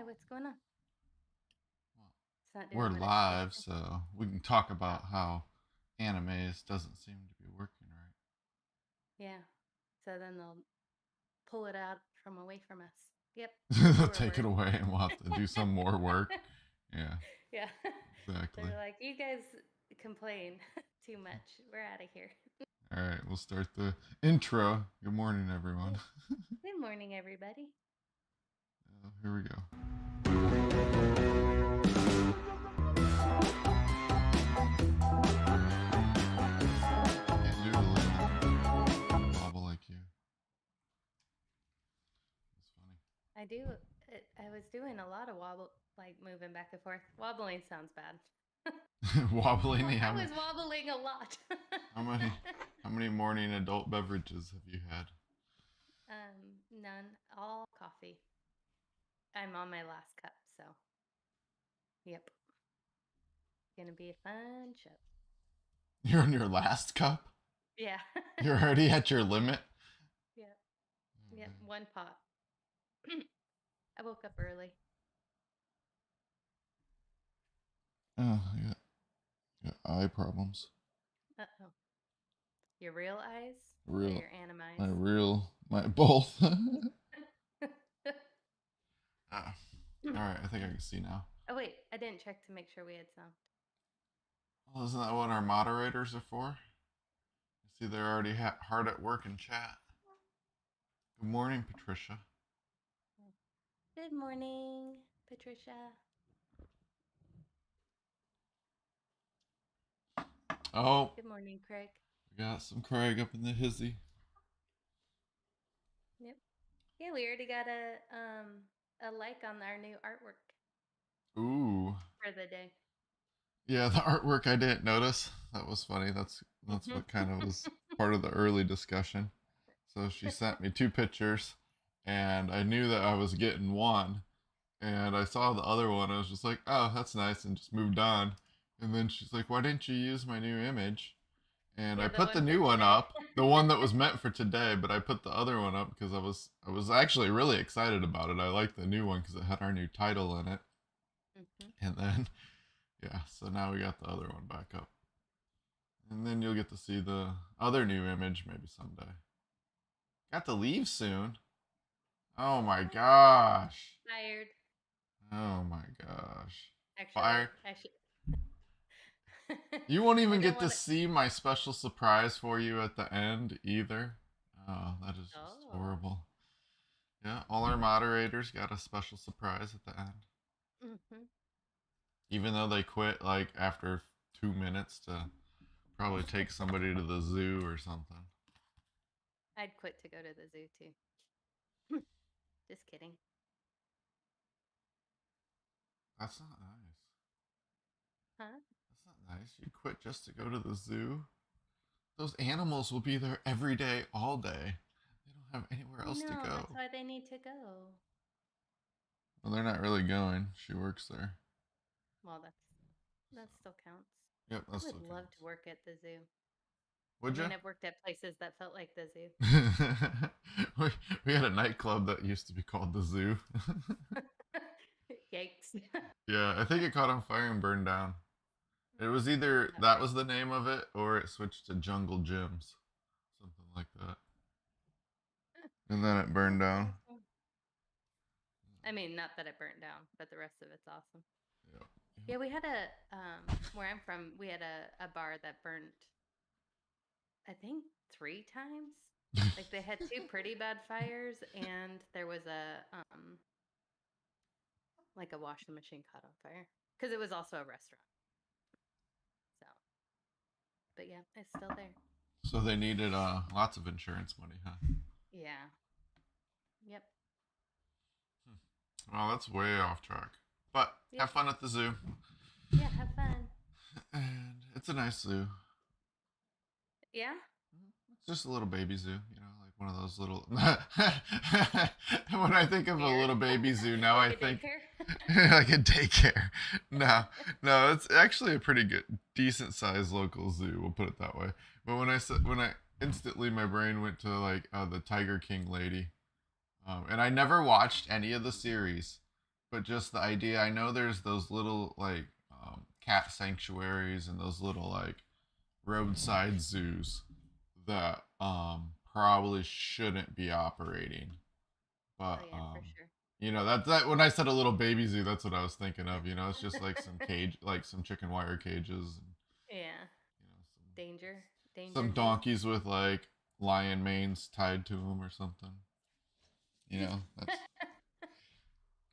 what's going on? It's not doing We're what it's live, supposed so we can talk about to. how animes doesn't seem to be working Yeah. So then they'll pull it out from away from us. Yep. right. They'll Sure take it word. away and we'll have to do some more work. Yeah, Yeah. exactly. They're like, you guys complain too much. We're out of here. All right, we'll start the intro. Good morning, everyone. Good morning, everybody. Here we go. Can't do it a little wobble like you. It's funny. I do. I was doing a lot of wobble, like moving back and forth. Wobbling sounds bad. Wobbling. I was wobbling a lot. How many morning adult beverages have you had? None. All coffee. I'm on my last cup, so yep. Gonna be a fun show. You're on your last cup? Yeah. You're already at your limit? Yeah. Yep. One pot. I woke up early. Oh, I got eye problems. Uh-oh. Your real eyes or Real, your anime eyes? my both. All right, I think I can see now. Oh, wait. I didn't check to make sure we had sound. Well, isn't that what our moderators are for? You see, they're already hard at work in chat. Good morning, Patricia. Good morning, Patricia. Oh. Good morning, Craig. We got some Craig up in the hizzy. Yep. Yeah, we already got a like on our new artwork. Ooh. For the day. Yeah, the artwork I didn't notice. That was funny. That's what kind of was part of the early discussion. So she sent me 2 pictures, and I knew that I was getting one, and I saw the other one. I was just like, oh, that's nice, and just moved on. And then she's like, why didn't you use my new image? And Yeah, I put the new one up, the one that was meant for today, but I put the other one up because I was actually really excited about it. I liked the new one because it had our new title in it. And then, yeah, so now we got the other one back up. And then you'll get to see the other new image maybe someday. Got to leave soon. Oh my gosh. Fired. Oh my gosh. Actually, Fired. I should. You won't even get to see my special surprise for you at the end either. Oh, that is just horrible. Yeah, all our moderators got a special surprise at the end. Even though they quit like after 2 minutes to probably take somebody to the zoo or something. I'd quit to go to the zoo too. Just kidding. That's not nice. Huh? That's not nice. You quit just to go to the zoo? Those animals will be there every day, all day. They don't have anywhere else to go. That's why they need to go. Well, they're not really going. She works there. Well, that still counts. Yep, that still counts. I would love to work at the zoo. Would you? I've worked at places that felt like the zoo. we had a nightclub that used to be called the Zoo. Yikes. Yeah, I think it caught on fire and burned down. It was either that was the name of it or it switched to Jungle Gyms. Something like that. And then it burned down. I mean, not that it burnt down, but the rest of it's awesome. Yep. Yeah, we had where I'm from, we had a bar that burnt, I think 3 times. Like they had 2 pretty bad fires, and there was like a washing machine caught on fire because it was also a restaurant. So, but yeah, it's still there. So they needed lots of insurance money, huh? Yeah. Yep. Well, that's way off track. But have fun at the zoo. Yeah, have fun. And it's a nice zoo. Yeah? It's just a little baby zoo, you know, like one of those little... When I think of a little baby zoo now, like I think... like a daycare. No, it's actually a pretty good, decent-sized local zoo, we'll put it that way. But when I instantly, my brain went to, like, the Tiger King lady. And I never watched any of the series. but just the idea. I know there's those little like cat sanctuaries and those little like roadside zoos that probably shouldn't be operating. Oh But yeah, for sure. you know that when I said a little baby zoo, that's what I was thinking of. You know, it's just like some cage, like some chicken wire cages, and Yeah. you know Danger. Danger some Zoo. donkeys with like lion manes tied to them or something. You know,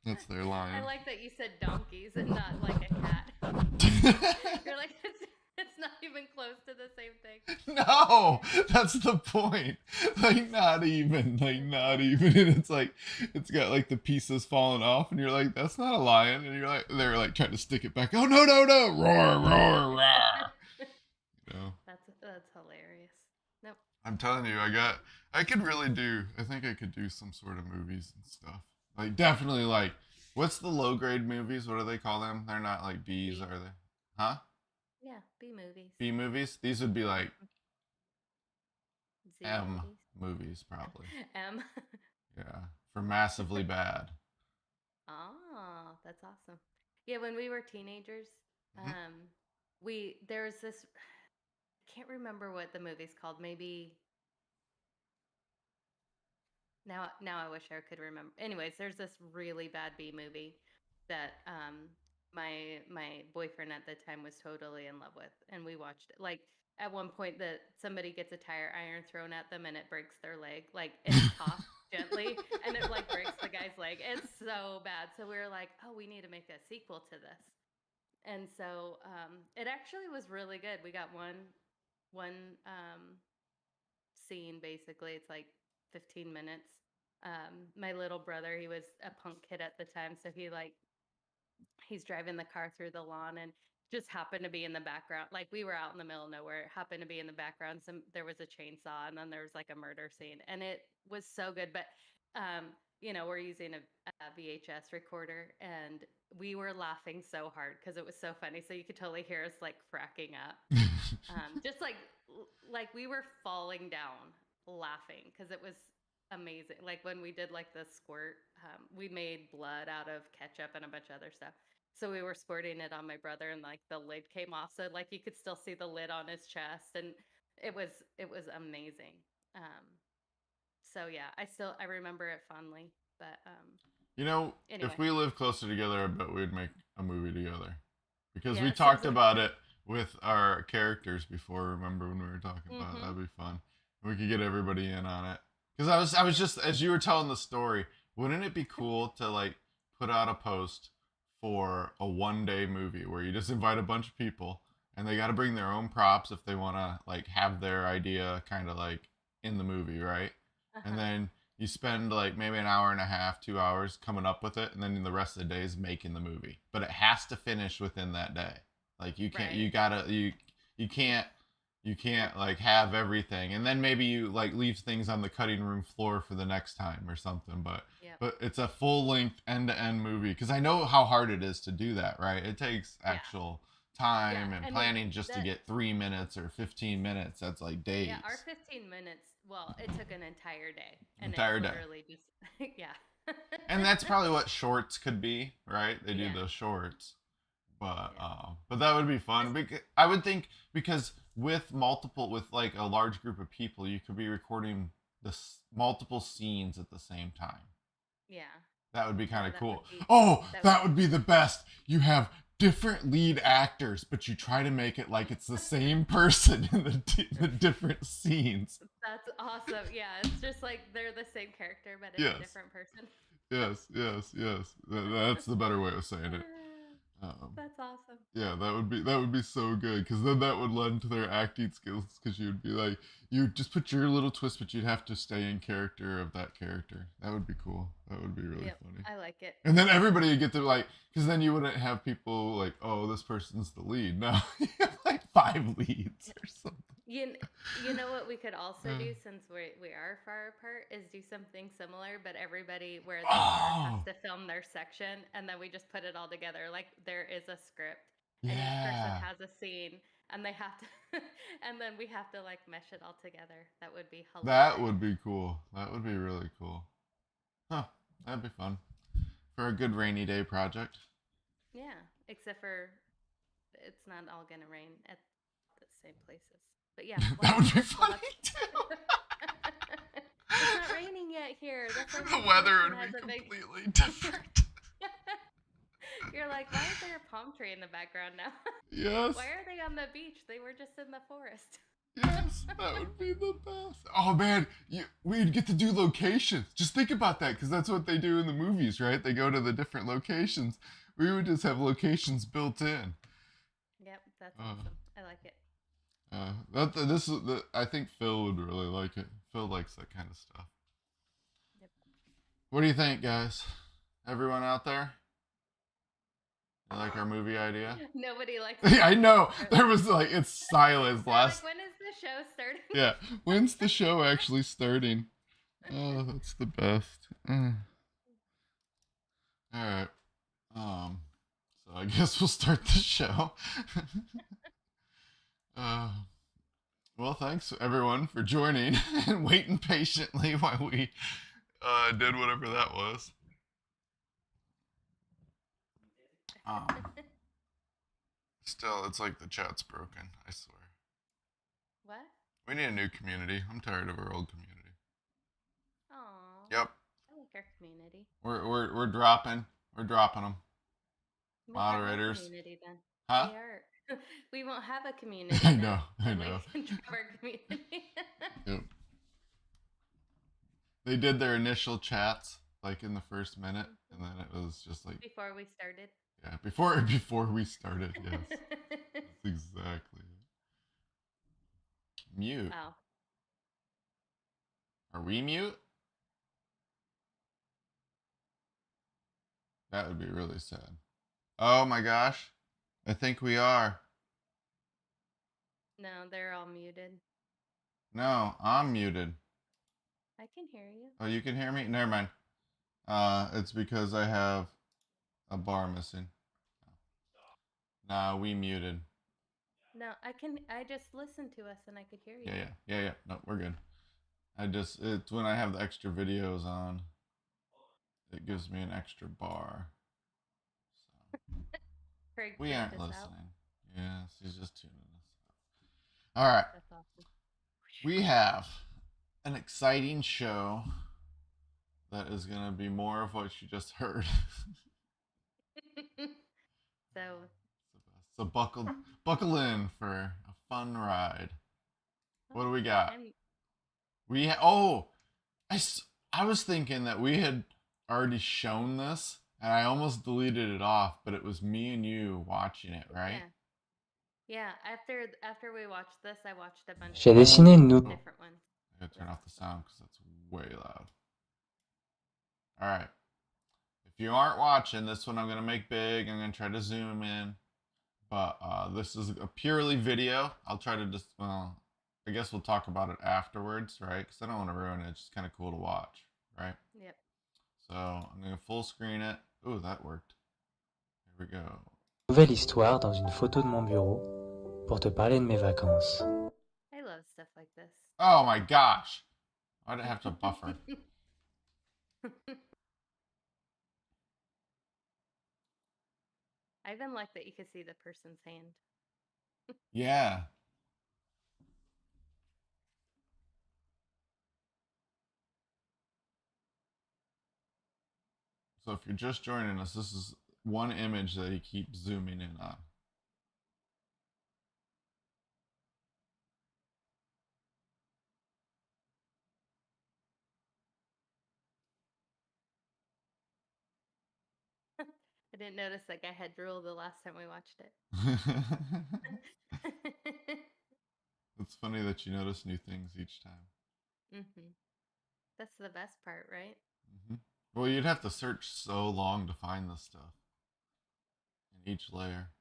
that's their I lion. like that you said donkeys and not like a cat. You're like it's not even close to the same thing. No, that's the point. Like not even. And it's like it's got like the pieces falling off, and you're like, that's not a lion. And you're like, they're like trying to stick it back. Oh no, no, no! Roar, roar, roar! You know. That's hilarious. Nope. I'm telling you, I could really do. I think I could do some sort of movies and stuff. Like definitely like, what's the low grade movies? What do they call them? They're not like B's, B. are they? Huh? Yeah, B movies. B movies? These would be like Mhm. Z M movies. movies, probably. M. Yeah, for massively bad. Oh, that's awesome. Yeah, when we were teenagers, Mhm. there's this I can't remember what the movie's called. Maybe now I wish I could remember. Anyways, there's this really bad B movie that my boyfriend at the time was totally in love with, and we watched it. Like at one point that somebody gets a tire iron thrown at them and it breaks their leg. Like it's tossed gently and it like breaks the guy's leg. It's so bad. So we were like, "Oh, we need to make a sequel to this." And so it actually was really good. We got one scene basically. It's like 15 minutes. My little brother, he was a punk kid at the time, so he's driving the car through the lawn and just happened to be in the background. Like we were out in the middle of nowhere, it happened to be in the background. There was a chainsaw and then there was like a murder scene, and it was so good. But we're using a VHS recorder, and we were laughing so hard because it was so funny. So you could totally hear us like cracking up, just like we were falling down laughing because it was amazing. Like when we did like the squirt, we made blood out of ketchup and a bunch of other stuff. So we were squirting it on my brother, and like the lid came off, so like you could still see the lid on his chest, and it was amazing. Um, so yeah, I remember it fondly. But You know, if anyway, we lived closer together, I bet we'd make a movie together. Because we yeah, talked about it with our characters before. Remember when we were talking about it? mm-hmm. That'd be fun. We could get everybody in on it. Because I was just as you were telling the story. Wouldn't it be cool to like put out a post for a 1 day movie where you just invite a bunch of people and they got to bring their own props if they want to like have their idea kind of like in the movie, right? And Uh-huh. then you spend like maybe an hour and a half, 2 hours coming up with it, and then the rest of the day is making the movie. But it has to finish within that day. Like you can't, Right. you gotta, you can't, you can't like have everything, and then maybe you like leave things on the cutting room floor for the next time or something. But Yep. but it's a full length end to end movie because I know how hard it is to do that. Right? It takes Yeah. actual Yeah. time and I mean planning just to that. get 3 minutes or 15 minutes. That's like Yeah, our days, 15 minutes. Well, it took an entire day, and it entire day. literally just yeah. And that's probably what shorts could be, right? They do Yeah. those shorts, Yeah. but that would be fun. This, Because I would think because with like a large group of people, you could be recording multiple scenes at the same time. yeah. That would be kind Yeah, of cool. that would That be would be the best. You have different lead actors, but you try to make it like it's the same person in the different scenes. that's awesome. Yeah, it's just like they're the same character, but it's a Yes, different person. yes, yes, yes. That's the better way of saying it. Um, That's awesome. Yeah, that would be so good because then that would lend to their acting skills because you'd be like you just put your little twist, but you'd have to stay in character of that character. That would be cool. That would be really Yep, funny. I like it. And then everybody would get to like because then you wouldn't have people like oh this person's the lead. No, you have like five leads or something. You know what we could also Uh, do since we are far apart is do something similar, but everybody where they are has oh to film their section, and then we just put it all together. Like there is a script, and each person yeah, has a scene, and they have to, and then we have to like mesh it all together. That would be that hilarious. would be cool. That would be really cool. Huh? That'd be fun. For a good rainy day project. Yeah, except for it's not all gonna rain at the same places. But yeah, That would be we'll funny have too. it's not raining yet here. That's why The my weather mansion would has be a big. completely different. You're like, why is there a palm tree in the background now? Yes. Why are they on the beach? They were just in the forest. Yes, that would be the best. Oh man, we'd get to do locations. Just think about that, because that's what they do in the movies, right? They go to the different locations. We would just have locations built in. Yep, that's awesome. I like it. I think Phil would really like it. Phil likes that kind of stuff. Yep. What do you think, guys? Everyone out there? You like our movie idea? Nobody likes it. I know. There was like it's silence last. Like, when is the show starting? Yeah. When's the show actually starting? Oh, that's the best. All right. So I guess we'll start the show. Well, thanks everyone for joining and waiting patiently while we did whatever that was. Still, it's like the chat's broken. I swear. What? We need a new community. I'm tired of our old community. Aww. Yep. I like our community. We're dropping. We're dropping them. We'll have no Moderators. community then. Huh? We won't have a community. I know. I know. We can drop our community. Yep. They did their initial chats like in the first minute, and then it was just like before we started. Yeah, before we started. Yes. That's exactly it. Mute. Oh. Are we mute? That would be really sad. Oh my gosh. I think we are. No, they're all muted. No, I'm muted. I can hear you. Oh, you can hear me? Never mind. It's because I have a bar missing. Nah, we muted. No, I just listened to us and I could hear you. Yeah. No, we're good. It's when I have the extra videos on, it gives me an extra bar. So. We aren't listening. Yeah, she's just tuning us out. All right. That's awesome. We have an exciting show that is going to be more of what you just heard. So buckle in for a fun ride. What do we got? I was thinking that we had already shown this, and I almost deleted it off, but it was me and you watching it, right? Yeah. After we watched this, I watched a bunch J'ai dessiné une different ones. I gotta turn off the sound because that's way loud. All right. If you aren't watching this one, I'm gonna make big. I'm gonna try to zoom in, but this is a purely video. I'll try to just I guess we'll talk about it afterwards, right? Because I don't want to ruin it. It's just kind of cool to watch, right? Yep. So I'm going to full screen it. Ooh, that worked. Here we go. Nouvelle histoire dans une photo de mon bureau pour te parler de mes vacances. I love stuff like this. Oh my gosh. Why'd it have to buffer? I even like that you can see the person's hand. Yeah. So if you're just joining us, this is one image that he keeps zooming in on. I didn't notice that guy had drool the last time we watched it. It's funny that you notice new things each time. That's the best part, right? Well, you'd have to search so long to find this stuff in each layer.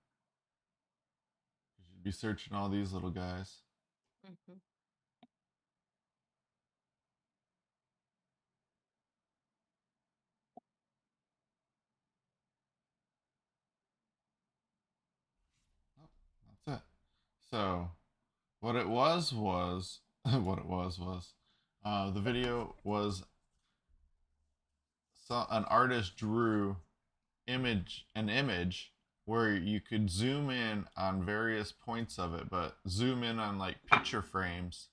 You'd be searching all these little guys. Oh, that's it. So, what it was the video was an artist drew an image where you could zoom in on various points of it, but zoom in on like picture frames,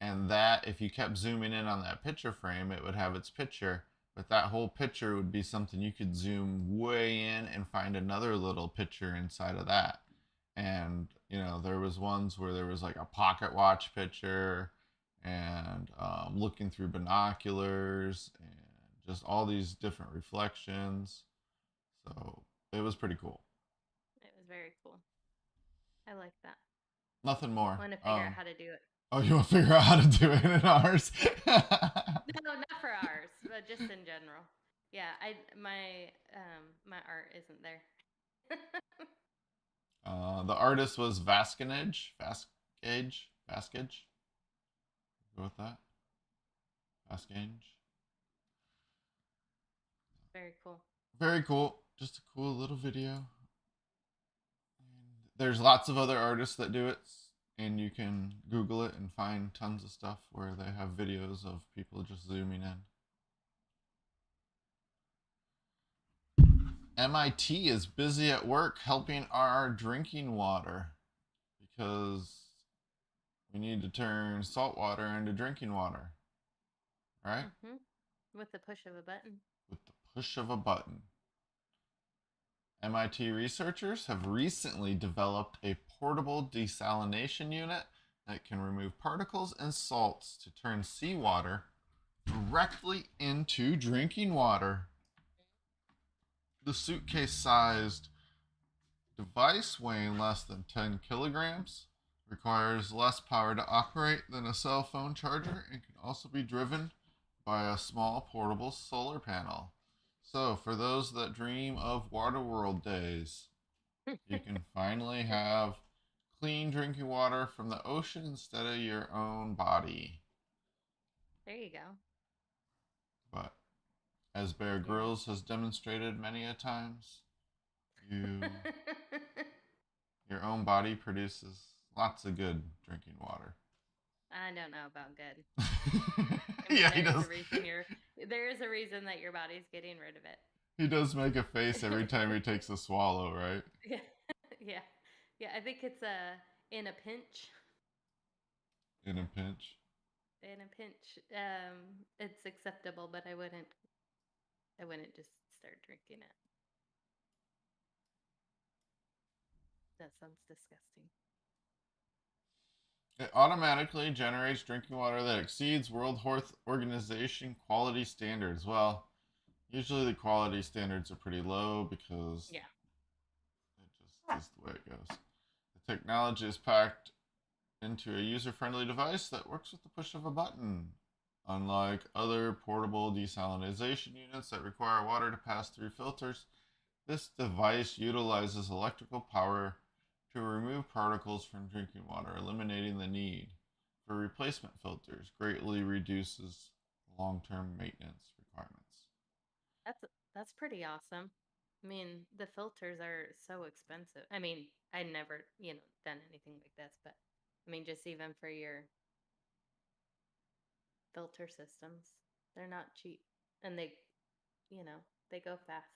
and that if you kept zooming in on that picture frame, it would have its picture, but that whole picture would be something you could zoom way in and find another little picture inside of that. And there was ones where there was like a pocket watch picture, and looking through binoculars, and just all these different reflections. So it was pretty cool. It was very cool. I like that. Nothing more. I want to figure out how to do it. Oh, you want to figure out how to do it in ours? No, not for ours, but just in general. Yeah, my art isn't there. The artist was Vasquez. Go with that. Vasquez. Very cool. Very cool. Just a cool little video. There's lots of other artists that do it, and you can Google it and find tons of stuff where they have videos of people just zooming in. MIT is busy at work helping our drinking water because we need to turn salt water into drinking water, right? Mm-hmm. With the push of a button. With the push of a button. MIT researchers have recently developed a portable desalination unit that can remove particles and salts to turn seawater directly into drinking water. The suitcase-sized device, weighing less than 10 kilograms, requires less power to operate than a cell phone charger and can also be driven by a small portable solar panel. So, for those that dream of Waterworld days, you can finally have clean drinking water from the ocean instead of your own body. There you go. But as Bear Grylls has demonstrated many a times, your own body produces lots of good drinking water. I don't know about good. Yeah, he does. There is a reason that your body's getting rid of it. He does make a face every time he takes a swallow, right? Yeah, yeah. I think it's in a pinch. In a pinch. In a pinch, it's acceptable, but I wouldn't just start drinking it. That sounds disgusting. It automatically generates drinking water that exceeds World Health Organization quality standards. Well, usually the quality standards are pretty low because it just is the way it goes. The technology is packed into a user-friendly device that works with the push of a button. Unlike other portable desalination units that require water to pass through filters, this device utilizes electrical power to remove particles from drinking water, eliminating the need for replacement filters, greatly reduces long-term maintenance requirements. That's pretty awesome. I mean, the filters are so expensive. I mean, I never, done anything like this, but I mean, just even for your filter systems, they're not cheap, and they go fast.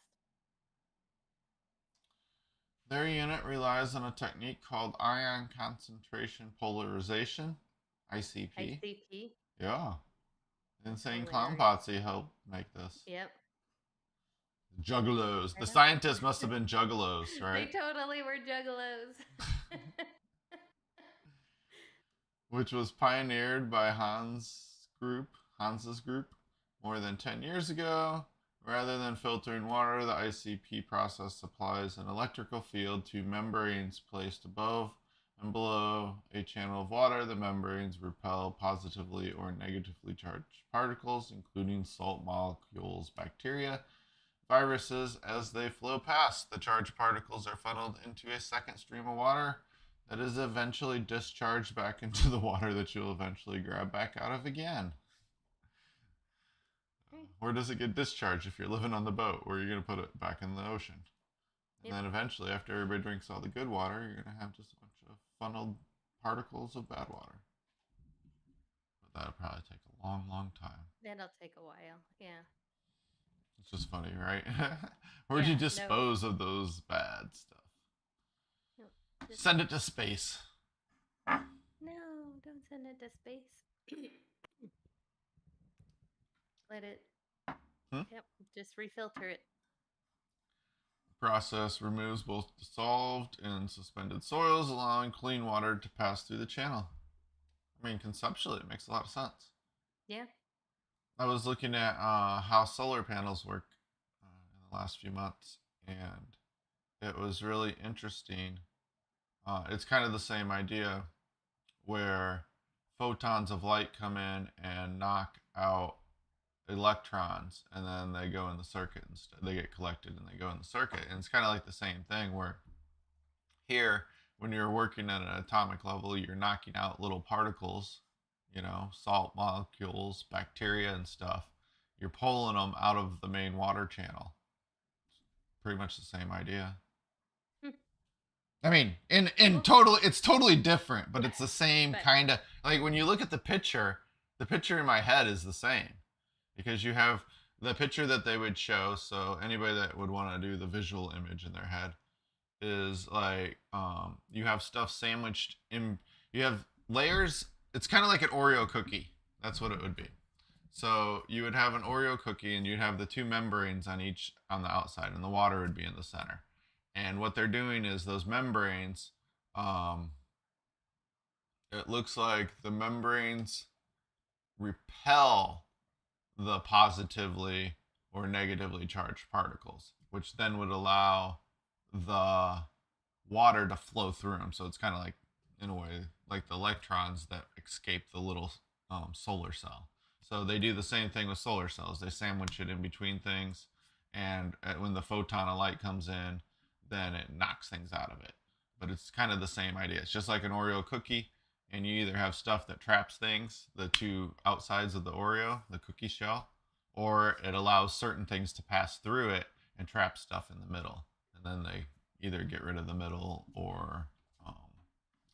Their unit relies on a technique called ion concentration polarization, ICP. ICP? Yeah. Insane Clown Potsy helped make this. Yep. Juggalos. The scientists must have been juggalos, right? They totally were juggalos. Which was pioneered by Hans's group, more than 10 years ago. Rather than filtering water, the ICP process supplies an electrical field to membranes placed above and below a channel of water. The membranes repel positively or negatively charged particles, including salt molecules, bacteria, viruses. As they flow past, the charged particles are funneled into a second stream of water that is eventually discharged back into the water that you'll eventually grab back out of again. Where does it get discharged if you're living on the boat? Where are you going to put it? Back in the ocean. And then eventually, after everybody drinks all the good water, you're going to have just a bunch of funneled particles of bad water. But that'll probably take a long, long time. That'll take a while, yeah. It's just funny, right? Where'd Yeah, you no. dispose of those bad stuff? No, just Send it to space. no, don't send it to space. Let it. Yep, just refilter it. Process removes both dissolved and suspended soils, allowing clean water to pass through the channel. I mean, conceptually, it makes a lot of sense. Yeah. I was looking at how solar panels work in the last few months, and it was really interesting. It's kind of the same idea where photons of light come in and knock out electrons, and then they go in the circuit instead. They get collected and they go in the circuit, and it's kind of like the same thing where here, when you're working at an atomic level, you're knocking out little particles, salt molecules, bacteria, and stuff. You're pulling them out of the main water channel. Pretty much the same idea. I mean, in totally, it's totally different, but it's the same kind of, like when you look at the picture in my head is the same, because you have the picture that they would show. So anybody that would want to do the visual image in their head is like, you have stuff sandwiched in, you have layers. It's kind of like an Oreo cookie. That's what it would be. So you would have an Oreo cookie, and you'd have the two membranes on the outside, and the water would be in the center. And what they're doing is those membranes, it looks like the membranes repel the positively or negatively charged particles, which then would allow the water to flow through them. So it's kind of like, in a way, like the electrons that escape the little solar cell. So they do the same thing with solar cells. They sandwich it in between things, and when the photon of light comes in, then it knocks things out of it. But it's kind of the same idea. It's just like an Oreo cookie, and you either have stuff that traps things, the two outsides of the Oreo, the cookie shell, or it allows certain things to pass through it and trap stuff in the middle. And then they either get rid of the middle, or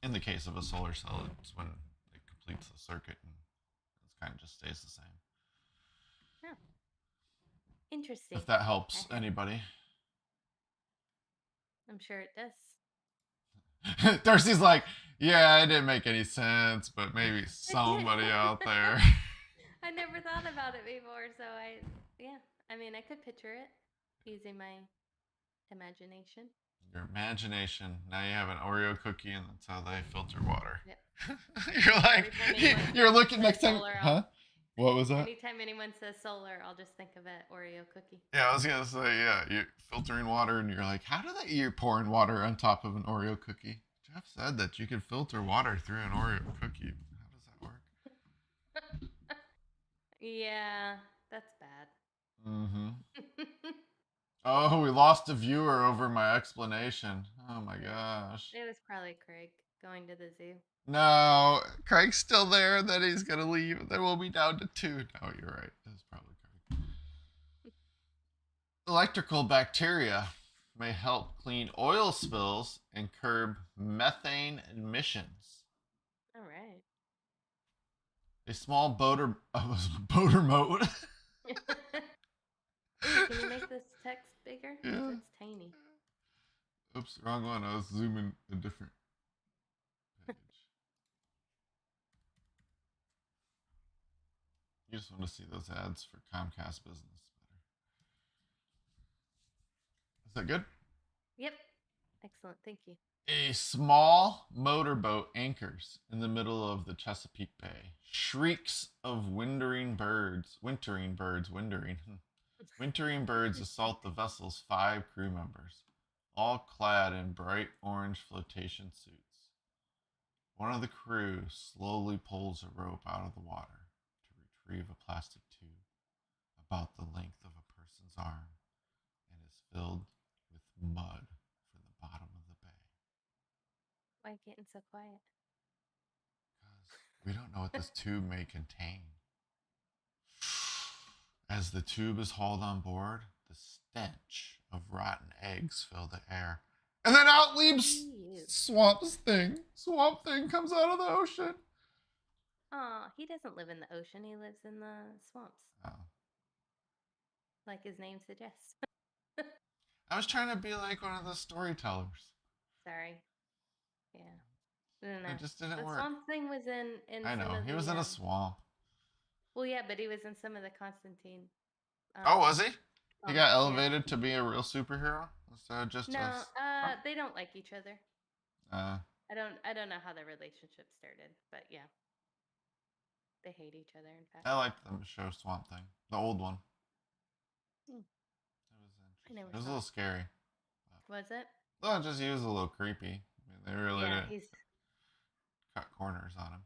in the case of a solar cell, it's when it completes the circuit and it kind of just stays the same. Oh. Interesting. If that helps anybody. I'm sure it does. Darcy's like, yeah, it didn't make any sense, but maybe somebody out there. I never thought about it before, so I could picture it using my imagination. Your imagination. Now you have an Oreo cookie, and that's how they filter water. Yep. You're like, you're looking next time, huh? What was that? Anytime anyone says solar, I'll just think of an Oreo cookie. Yeah, I was gonna say, yeah, you're filtering water, and you're like, how do they? You're pouring water on top of an Oreo cookie. Jeff said that you could filter water through an Oreo cookie. How does that work? Yeah, that's bad. Mm-hmm. Oh, we lost a viewer over my explanation. Oh my gosh. It was probably Craig going to the zoo. No, Craig's still there, and then he's gonna leave, and then we'll be down to 2. No, you're right. That's probably Craig. Electrical bacteria may help clean oil spills and curb methane emissions. All right. A small boater moat. Can you make this text bigger? Yeah. It's tiny. Oops, wrong one. I was zooming a different page. You just want to see those ads for Comcast Business better. Is that good? Yep. Excellent. Thank you. A small motorboat anchors in the middle of the Chesapeake Bay. Shrieks of wintering birds assault the vessel's 5 crew members, all clad in bright orange flotation suits. One of the crew slowly pulls a rope out of the water to retrieve a plastic tube about the length of a person's arm and is filled with mud from the bottom of the bay. Why getting so quiet? Because we don't know what this tube may contain. As the tube is hauled on board, the stench of rotten eggs fill the air. And then out leaps Swamp Thing. Swamp Thing comes out of the ocean. Aw, he doesn't live in the ocean. He lives in the swamps. Oh. like his name suggests. I was trying to be like one of the storytellers. Sorry. Yeah. I don't know. It just didn't The work. Swamp Thing was in I some know. of He the was in a swamp. well, yeah, but he was in some of the Constantine. Oh, was he? He got Comics, yeah. elevated to be a real superhero instead of just No, a. they don't like each other. Uh, I don't know how their relationship started, but yeah, they hate each other. In fact, I liked the show Swamp Thing, the old one. Hmm. It was I interesting. never It was a saw little it. scary. Was it? Well, just he was a little creepy. I mean, they really Yeah, didn't he's cut corners on him.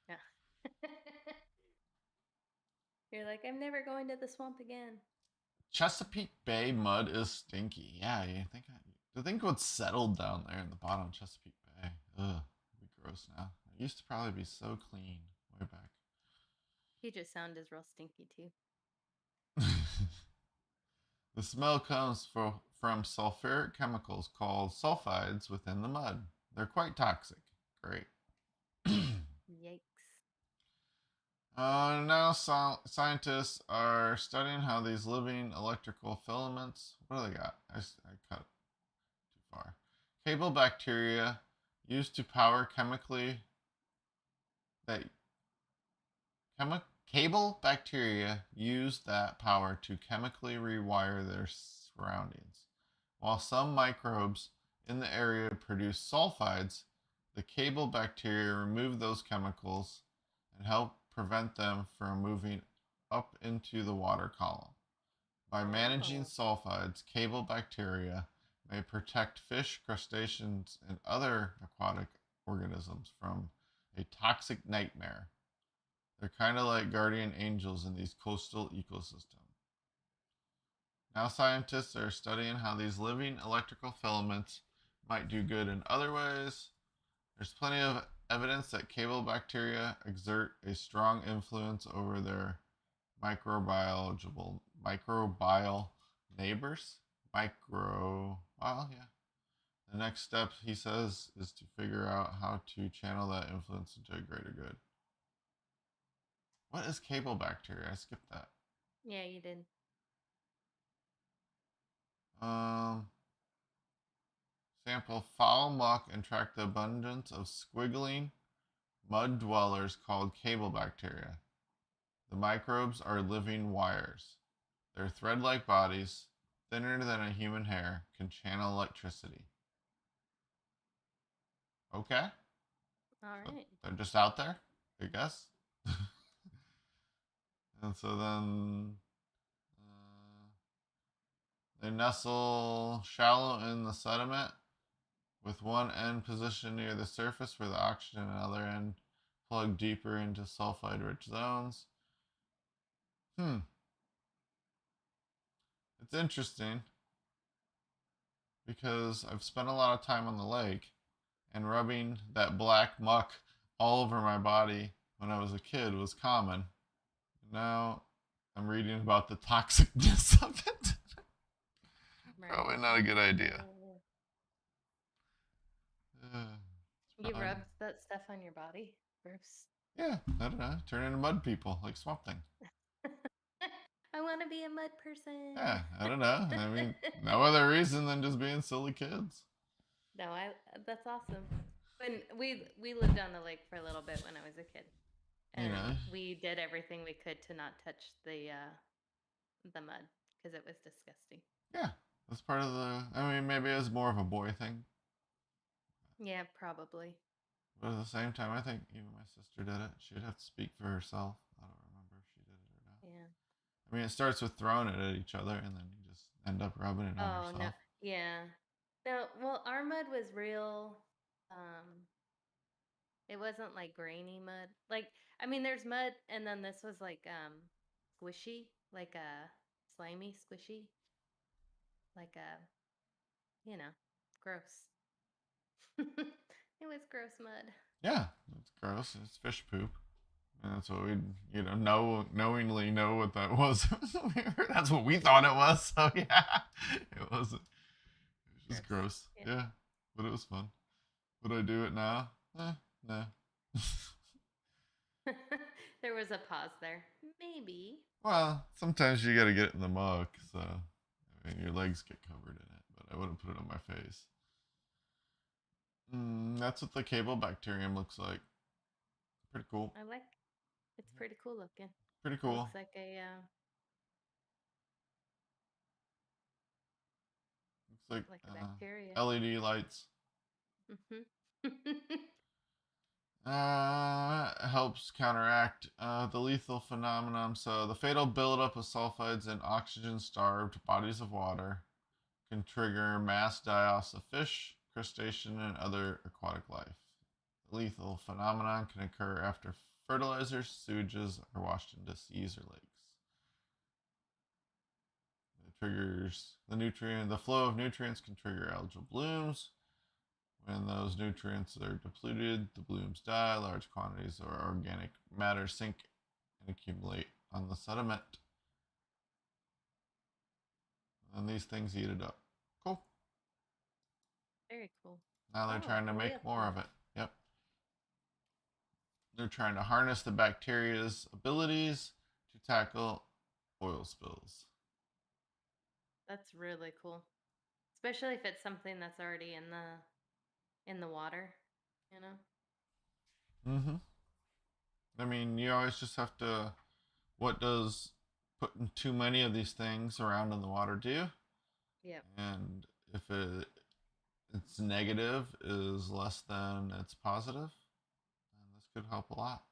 yeah. You're like, I'm never going to the swamp again. Chesapeake Bay mud is stinky. Yeah, you think what's settled down there in the bottom of Chesapeake Bay. Ugh, it'd be gross now. It used to probably be so clean way back. He just sounded real stinky too. The smell comes from sulfuric chemicals called sulfides within the mud. They're quite toxic. Great. Yikes. Now scientists are studying how these living electrical filaments. What do they got? I cut too far. Cable bacteria used to power chemically that cable bacteria use that power to chemically rewire their surroundings. While some microbes in the area produce sulfides, the cable bacteria remove those chemicals and help prevent them from moving up into the water column. By managing sulfides, cable bacteria may protect fish, crustaceans, and other aquatic organisms from a toxic nightmare. They're kind of like guardian angels in these coastal ecosystems. Now scientists are studying how these living electrical filaments might do good in other ways. There's plenty of evidence that cable bacteria exert a strong influence over their microbial neighbors. Yeah. The next step, he says, is to figure out how to channel that influence into a greater good. What is cable bacteria? I skipped that. Yeah, you did. Sample foul muck and track the abundance of squiggling mud dwellers called cable bacteria. The microbes are living wires. Their thread-like bodies, thinner than a human hair, can channel electricity. Okay. All right. They're just out there, I guess. And so then they nestle shallow in the sediment with one end positioned near the surface where the oxygen and other end plug deeper into sulfide-rich zones. It's interesting because I've spent a lot of time on the lake and rubbing that black muck all over my body when I was a kid was common. Now I'm reading about the toxicness of it. Right. Probably not a good idea. You rubbed that stuff on your body? Gross. Yeah, I don't know. Turn into mud people like Swamp Thing. I want to be a mud person. Yeah, I don't know. I mean, no other reason than just being silly kids. No, that's awesome. When we lived on the lake for a little bit when I was a kid, and we did everything we could to not touch the mud because it was disgusting. Yeah, that's part of the. I mean, maybe it was more of a boy thing. Yeah, probably. But at the same time, I think even my sister did it. She'd have to speak for herself. I don't remember if she did it or not. Yeah. I mean, it starts with throwing it at each other, and then you just end up rubbing it on yourself. Oh no, yeah. No, well, our mud was real. It wasn't like grainy mud. Like, I mean, there's mud, and then this was like squishy, like a slimy squishy, like a, gross. It was gross mud. Yeah, it's gross. It's fish poop. And that's what we, knowingly know what that was. That's what we thought it was. So yeah, it wasn't. It was just gross. Yeah, but it was fun. Would I do it now? No. There was a pause there. Maybe. Well, sometimes you gotta get it in the mug, so I mean, your legs get covered in it, but I wouldn't put it on my face. That's what the cable bacterium looks like. Pretty cool. I like. It's pretty cool looking. Pretty It cool. looks like a. Looks like a bacteria. LED lights. Helps counteract the lethal phenomenon. So the fatal buildup of sulfides in oxygen-starved bodies of water can trigger mass die-offs of fish, crustacean, and other aquatic life. The lethal phenomenon can occur after fertilizers, sewages are washed into seas or lakes. It triggers the flow of nutrients can trigger algal blooms. When those nutrients are depleted, the blooms die. Large quantities of organic matter sink and accumulate on the sediment. And these things eat it up. Cool. Very cool. Now they're trying to make more of it. Yep. They're trying to harness the bacteria's abilities to tackle oil spills. That's really cool. Especially if it's something that's already in the water, you know? Mm-hmm. I mean, you always just have to, what does putting too many of these things around in the water do? Yep. And if its negative is less than its positive, then this could help a lot.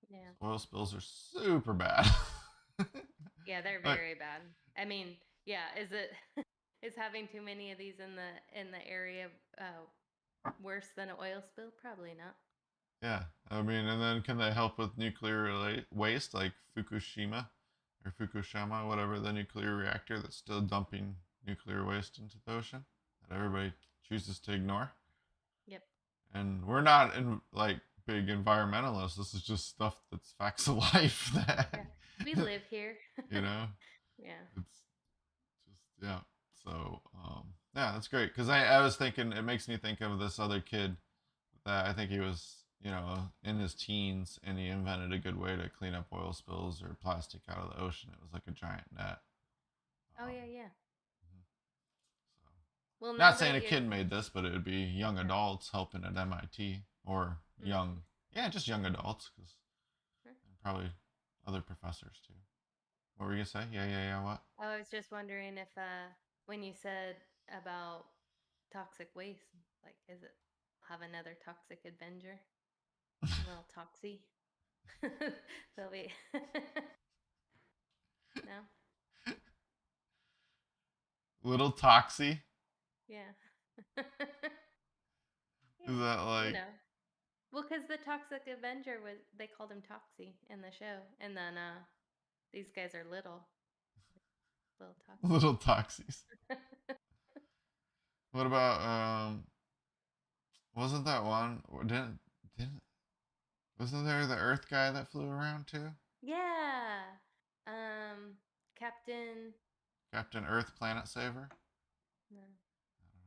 Yeah. Oil spills are super bad. Yeah, they're very bad. I mean, yeah, is having too many of these in the area worse than an oil spill? Probably not. Yeah, I mean, and then can they help with nuclear waste like Fukushima or Fukushima, whatever the nuclear reactor that's still dumping nuclear waste into the ocean that everybody chooses to ignore? Yep. And we're not big environmentalists. This is just stuff that's facts of life. That we live here. You know. Yeah. It's just So yeah, that's great because I was thinking it makes me think of this other kid that I think he was in his teens and he invented a good way to clean up oil spills or plastic out of the ocean. It was like a giant net. Oh yeah. So. Well, Not saying a kid made this, but it would be young adults helping at MIT or just young adults, and probably other professors too. What were you gonna say? Yeah. What? I was just wondering if when you said about toxic waste, like, is it have another toxic Avenger? A little toxy. They'll be no. Little Toxie? Yeah. Is that like? Well, because the Toxic Avenger they called him Toxie in the show, and then these guys are little Toxies. Little Toxies. What about wasn't that one? Wasn't there the Earth guy that flew around too? Yeah. Captain Earth Planet Saver? No.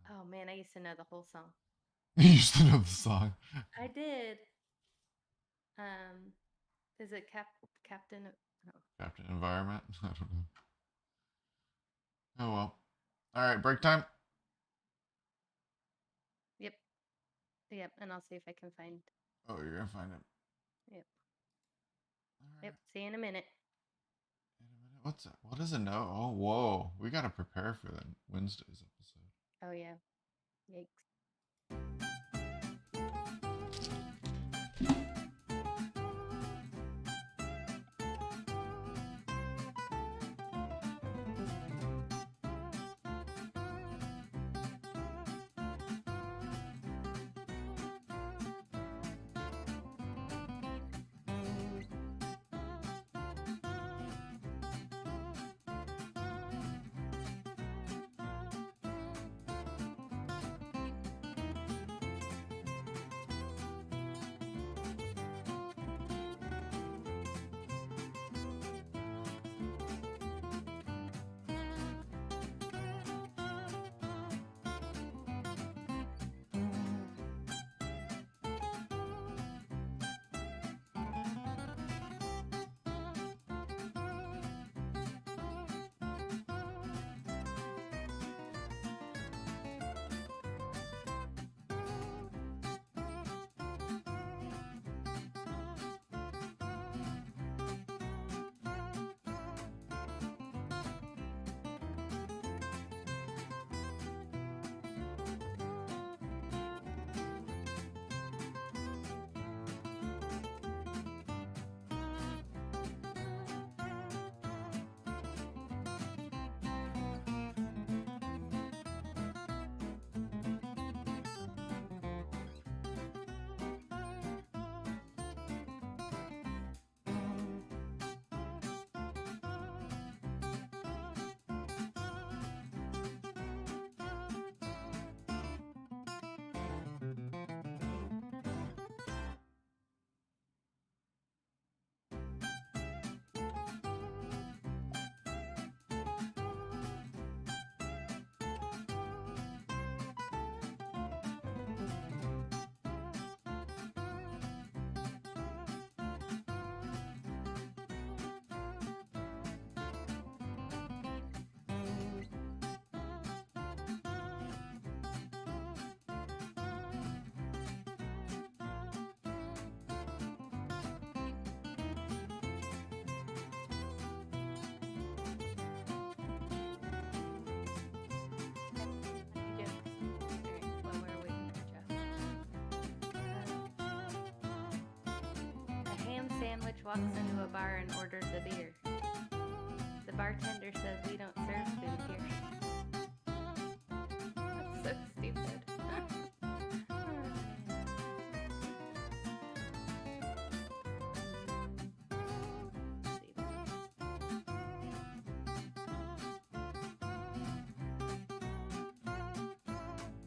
Oh man, I used to know the whole song. You used to know the song. I did. Is it Captain? Oh. Captain Environment? I don't know. Oh well. All right, break time. Yep, and I'll see if I can find. Oh, you're gonna find it. Yep. Right. Yep. See you in a minute. What's that? What is a no? Oh, whoa. We gotta prepare for that Wednesday's episode. Oh yeah. Yikes. walks into a bar and orders a beer. The bartender says we don't serve food here. That's so stupid.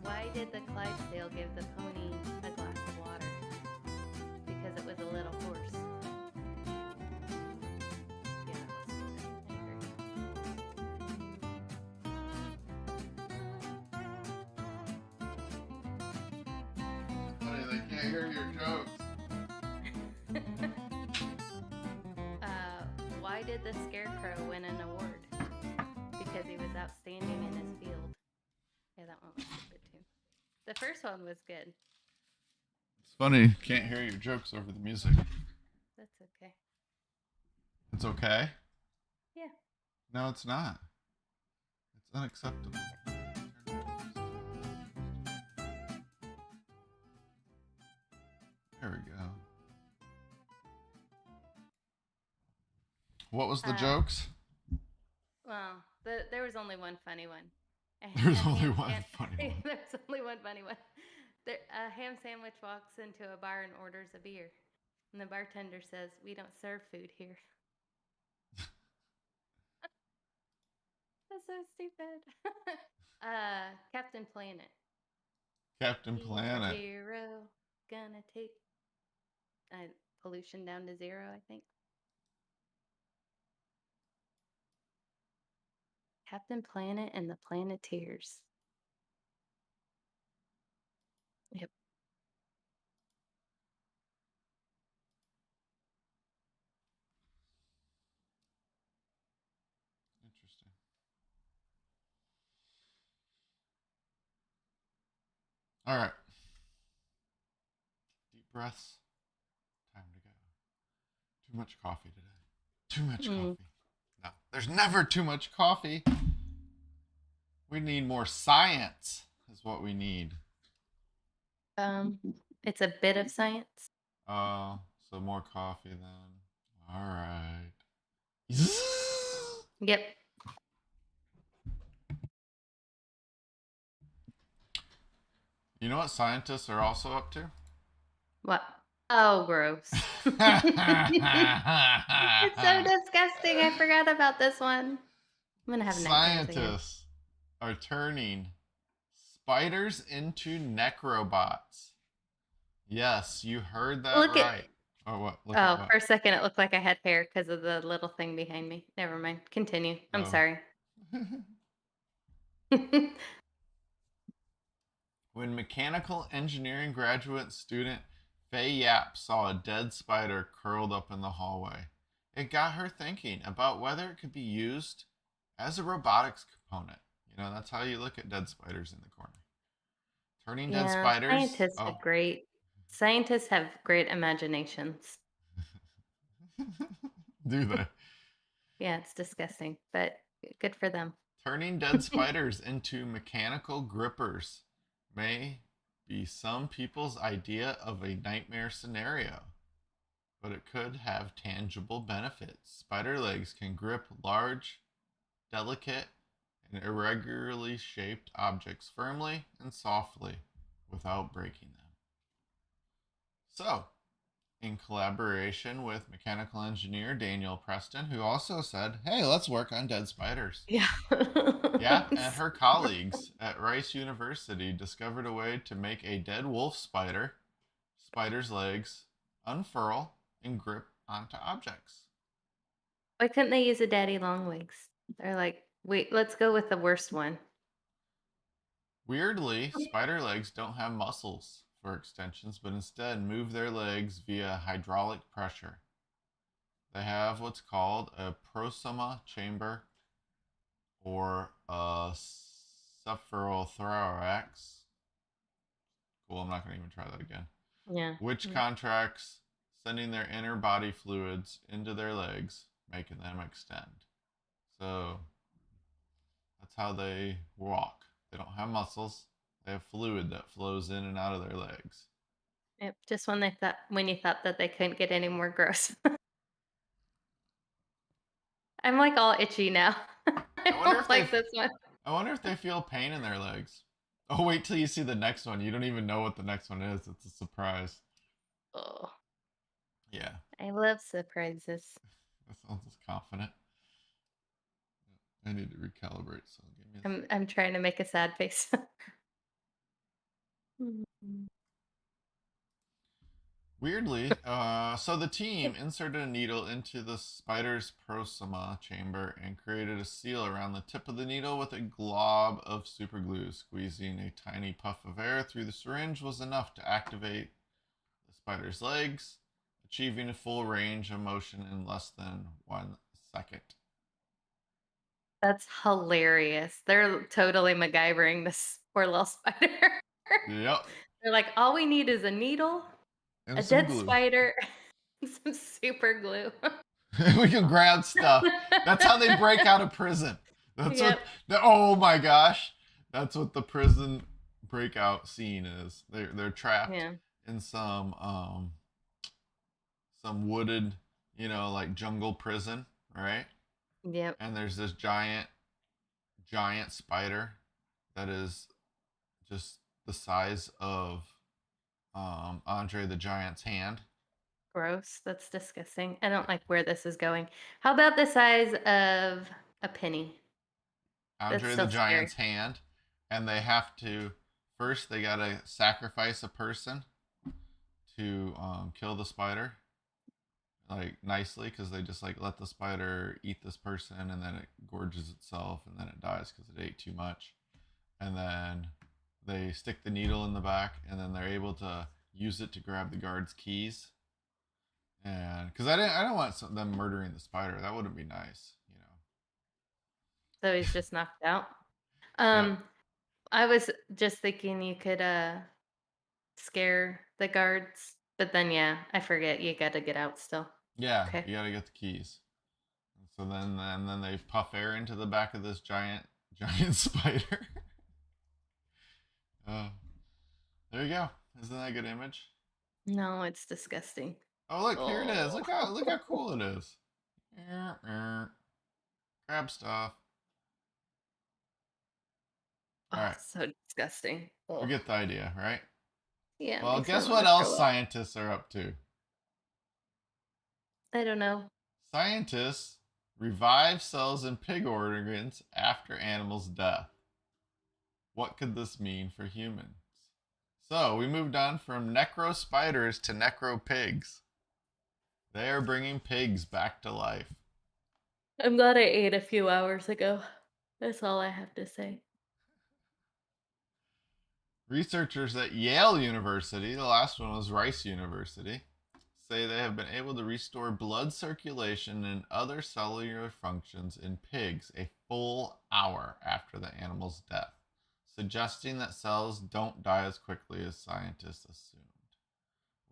Why did the Clydesdale give the pony a glass of water? Because it was a little horse. Yeah, that was stupid. It's funny, they can't hear your jokes. Why did the Scarecrow win an award? Because he was outstanding in his field. Yeah, that one was stupid too. The first one was good. It's funny, can't hear your jokes over the music. That's okay. It's okay? Yeah. No, it's not. It's unacceptable. There we go. What was the jokes? Well, there was only one funny one. There's only one funny one. There's only one funny one. A ham sandwich walks into a bar and orders a beer. And the bartender says, we don't serve food here. That's so stupid. Captain Planet. Captain Planet. Zero, gonna take pollution down to zero, I think. Captain Planet and the Planeteers. Yep. Interesting. All right. Deep breaths. Time to go. Too much coffee today. Too much coffee. No, there's never too much coffee. We need more science is what we need. It's a bit of science. Oh, so more coffee then. All right. Yep. You know what scientists are also up to? What? Oh, gross. It's so disgusting. I forgot about this one. I'm going to have Scientists are turning spiders into necrobots. Yes, you heard that right. Oh, what? Look at what? For a second, it looked like I had hair because of the little thing behind me. Never mind. Continue. I'm sorry. When mechanical engineering graduate student Faye Yap saw a dead spider curled up in the hallway, it got her thinking about whether it could be used as a robotics component. You know, that's how you look at dead spiders in the corner. Turning dead spiders. Scientists have great imaginations. Do they? Yeah, it's disgusting, but good for them. Turning dead spiders into mechanical grippers may be some people's idea of a nightmare scenario, but it could have tangible benefits. Spider legs can grip large, delicate, and irregularly shaped objects firmly and softly without breaking them. So, in collaboration with mechanical engineer Daniel Preston, who also said, hey, let's work on dead spiders. Yeah. Yap and her colleagues at Rice University discovered a way to make a dead wolf spider's legs unfurl and grip onto objects. Why couldn't they use a daddy long legs? They're like, wait, let's go with the worst one. Weirdly, spider legs don't have muscles for extensions, but instead move their legs via hydraulic pressure. They have what's called a prosoma chamber or a cephalothorax. Cool, I'm not going to even try that again. Yeah. Which contracts sending their inner body fluids into their legs, making them extend. So that's how they walk. They don't have muscles. They have fluid that flows in and out of their legs. Yep. Just when you thought that they couldn't get any more gross. I'm like all itchy now. I wonder don't if like this one. I wonder if they feel pain in their legs. Oh, wait till you see the next one. You don't even know what the next one is. It's a surprise. Oh, Yeah, I love surprises. that sounds confident. I need to recalibrate. So give me a second. I'm trying to make a sad face. Mm. Weirdly, so the team inserted a needle into the spider's prosoma chamber and created a seal around the tip of the needle with a glob of superglue. Squeezing a tiny puff of air through the syringe was enough to activate the spider's legs, achieving a full range of motion in less than 1 second. That's hilarious. They're totally MacGyvering this poor little spider. Yep, They're like, all we need is a needle, a and some dead glue. spider, and some super glue. We can grab stuff. That's how they break out of prison. That's Yep. oh my gosh. That's what the prison breakout scene is. They're trapped Yeah. in some wooded, like jungle prison, right? Yep. And there's this giant spider that is just the size of Andre the Giant's hand. Gross. That's disgusting. I don't like where this is going. How about the size of a penny? That's Andre the still scary. Giant's hand, and they have to first they gotta sacrifice a person to kill the spider, like nicely, because they just like let the spider eat this person, and then it gorges itself, and then it dies because it ate too much, and then they stick the needle in the back, and then they're able to use it to grab the guard's keys, and because I don't want them murdering the spider, that wouldn't be nice, So he's just knocked out. Yep. I was just thinking you could scare the guards, but then yeah, I forget you got to get out still. Yeah, Okay. you gotta get the keys. So then they puff air into the back of this giant spider. uh, there you go. Isn't that a good image? No, it's disgusting. Oh look, here it is. Oh, Look how cool it is. Grab stuff. All right, so disgusting. you Oh, get the idea, right? yeah. Well, Makes me guess wanna what else throw up. scientists are up to? I don't know. Scientists revive cells in pig organs after animals' death. What could this mean for humans? So we moved on from necro spiders to necro pigs. They are bringing pigs back to life. I'm glad I ate a few hours ago. That's all I have to say. Researchers at Yale University, the last one was Rice University, say they have been able to restore blood circulation and other cellular functions in pigs a full hour after the animal's death, suggesting that cells don't die as quickly as scientists assumed.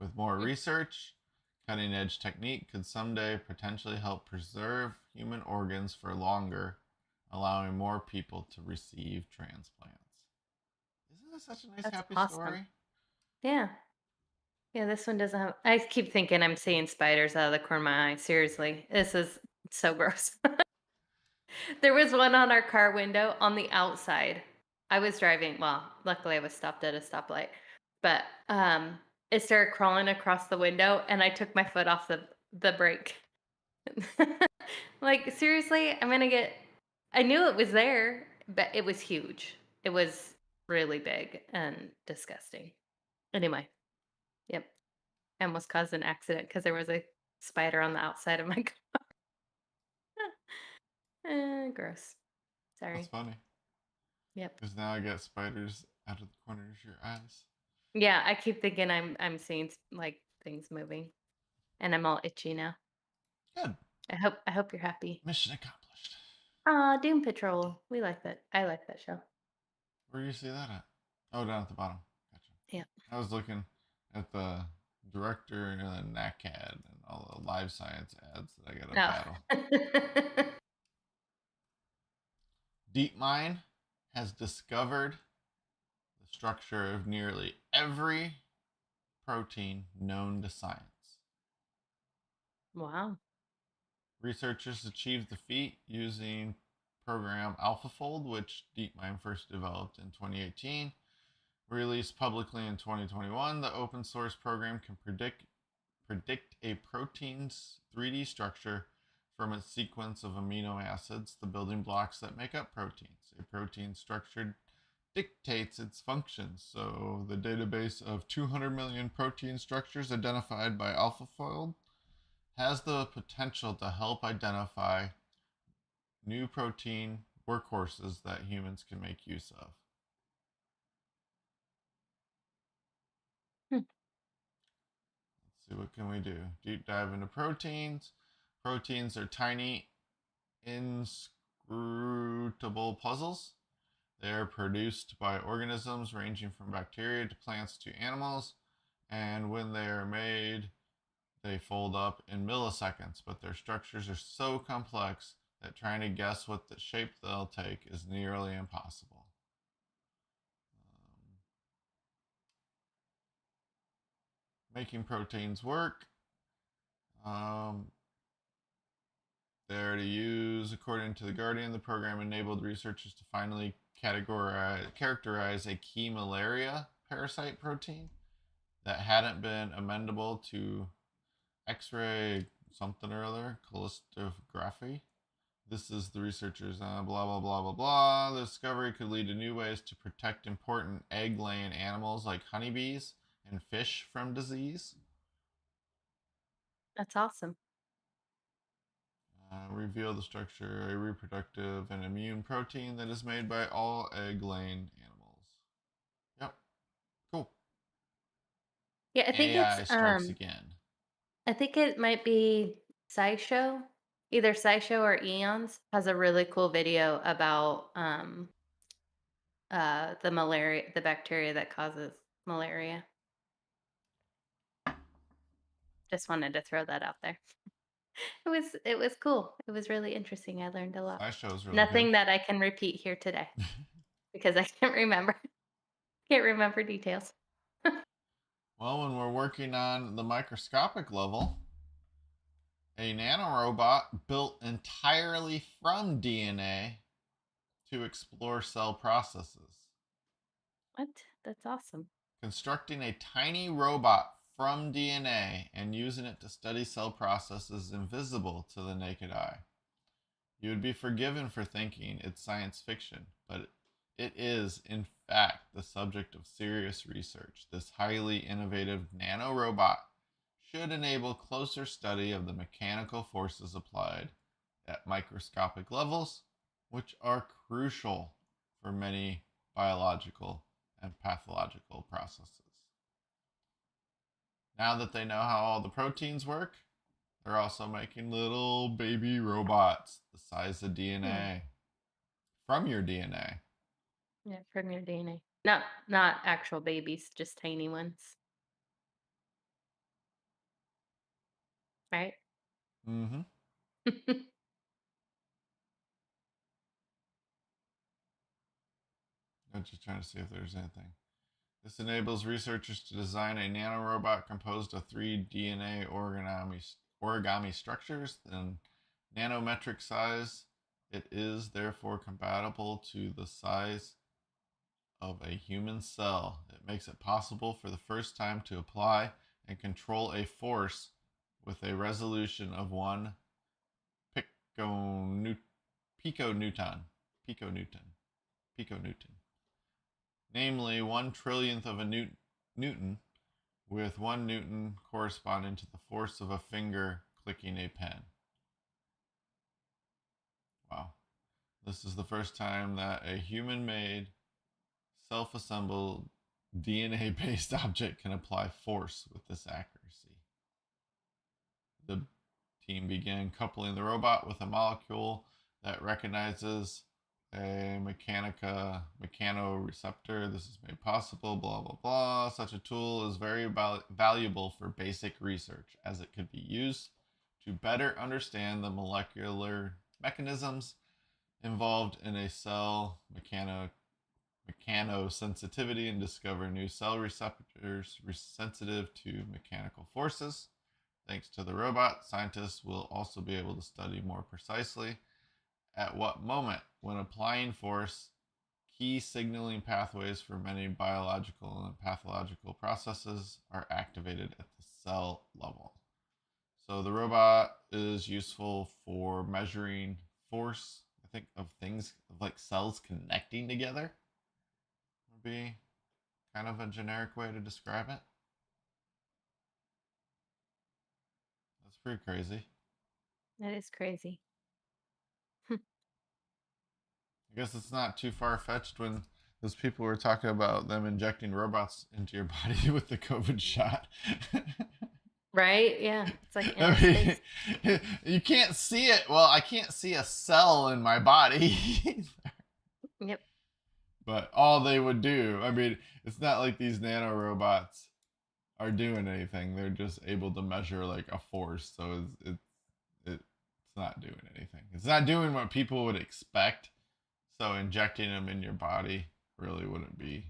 With more research, cutting edge technique could someday potentially help preserve human organs for longer, allowing more people to receive transplants. Isn't this such a nice, That's happy awesome. story? Yeah. Yeah, this one doesn't have. I keep thinking I'm seeing spiders out of the corner of my eye. Seriously, this is so gross. There was one on our car window on the outside. I was driving. Well, luckily I was stopped at a stoplight, but it started crawling across the window, and I took my foot off the brake. Like seriously, I'm gonna get. I knew it was there, but it was huge. It was really big and disgusting. Anyway, yep. I almost caused an accident because there was a spider on the outside of my car. Gross. That's Sorry. funny. Yep. Because now I got spiders out of the corners of your eyes. Yeah, I keep thinking I'm seeing like things moving, and I'm all itchy now. Good. I hope you're happy. Mission accomplished. Doom Patrol. We like that. I like that show. Where do you see that at? Oh, down at the bottom. Gotcha. Yeah. I was looking at the director and the NACAD and all the live science ads that I got to battle. No. DeepMind has discovered the structure of nearly every protein known to science. Wow. Researchers achieved the feat using program AlphaFold, which DeepMind first developed in 2018. Released publicly in 2021, the open source program can predict a protein's 3D structure from its sequence of amino acids, the building blocks that make up proteins. A protein structure dictates its functions. So the database of 200 million protein structures identified by AlphaFold has the potential to help identify new protein workhorses that humans can make use of. Hmm. Let's see, what can we do? Deep dive into proteins. Proteins are tiny, inscrutable puzzles. They are produced by organisms ranging from bacteria to plants to animals, and when they are made, they fold up in milliseconds, but their structures are so complex that trying to guess what the shape they'll take is nearly impossible. Making proteins work. They're to use, according to The Guardian, the program enabled researchers to finally characterize a key malaria parasite protein that hadn't been amenable to X-ray something or other, crystallography. This is the researchers, blah, blah, blah, blah, blah. The discovery could lead to new ways to protect important egg-laying animals like honeybees and fish from disease. That's awesome. Reveal the structure, a reproductive and immune protein that is made by all egg-laying animals. Yep, cool. Yeah, AI strikes again. I think it might be SciShow. Either SciShow or Eons has a really cool video about the bacteria that causes malaria. Just wanted to throw that out there. It was cool. It was really interesting. I learned a lot. SciShow's really Nothing good. that I can repeat here today because I can't remember. Can't remember details. Well, when we're working on the microscopic level, a nano-robot built entirely from DNA to explore cell processes. What? That's awesome. Constructing a tiny robot from DNA and using it to study cell processes invisible to the naked eye. You would be forgiven for thinking it's science fiction, but it is, in fact, the subject of serious research. This highly innovative nano-robot should enable closer study of the mechanical forces applied at microscopic levels, which are crucial for many biological and pathological processes. Now that they know how all the proteins work, they're also making little baby robots the size of DNA from your DNA. Yeah, from your DNA. Not actual babies, just tiny ones. Right? Mm-hmm. I'm just trying to see if there's anything. This enables researchers to design a nanorobot composed of 3 DNA origami structures in nanometric size. It is therefore compatible to the size of a human cell. It makes it possible for the first time to apply and control a force with a resolution of 1 piconewton. Piconewton. Namely, 1 trillionth of a newton, with 1 newton corresponding to the force of a finger clicking a pen. Wow. This is the first time that a human-made, self-assembled, DNA-based object can apply force with this accuracy. The team began coupling the robot with a molecule that recognizes a mechanoreceptor. This is made possible, blah, blah, blah. Such a tool is very valuable for basic research, as it could be used to better understand the molecular mechanisms involved in a cell mechanosensitivity and discover new cell receptors sensitive to mechanical forces. Thanks to the robot, scientists will also be able to study more precisely at what moment, when applying force, key signaling pathways for many biological and pathological processes are activated at the cell level. So the robot is useful for measuring force, I think, of things like cells connecting together. Would be kind of a generic way to describe it. That's pretty crazy. That is crazy. I guess it's not too far fetched when those people were talking about them injecting robots into your body with the COVID shot. Right? Yeah. It's like I inner space. mean, you can't see it. Well, I can't see a cell in my body. Yep. But all they would do, I mean, it's not like these nano-robots are doing anything. They're just able to measure like a force. So it's not doing anything. It's not doing what people would expect. So injecting them in your body really wouldn't be,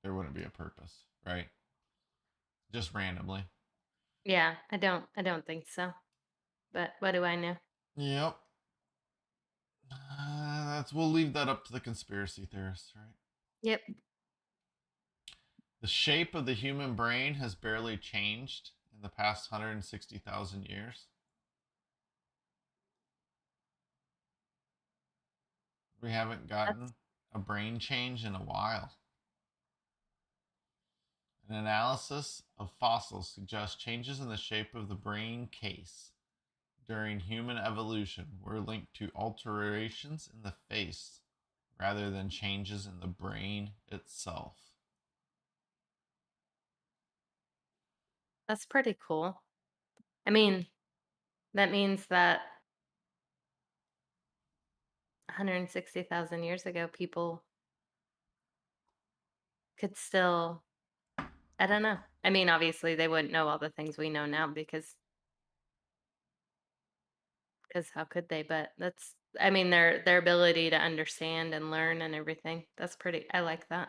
there wouldn't be a purpose, right? Just randomly. Yeah, I don't think so. But what do I know? Yep. We'll leave that up to the conspiracy theorists, right? Yep. The shape of the human brain has barely changed in the past 160,000 years. We haven't gotten a brain change in a while. An analysis of fossils suggests changes in the shape of the brain case during human evolution were linked to alterations in the face rather than changes in the brain itself. That's pretty cool. I mean, that means that 160,000 years ago, people could still, I don't know. I mean, obviously they wouldn't know all the things we know now because how could they? But that's, I mean, their ability to understand and learn and everything. That's pretty, I like that.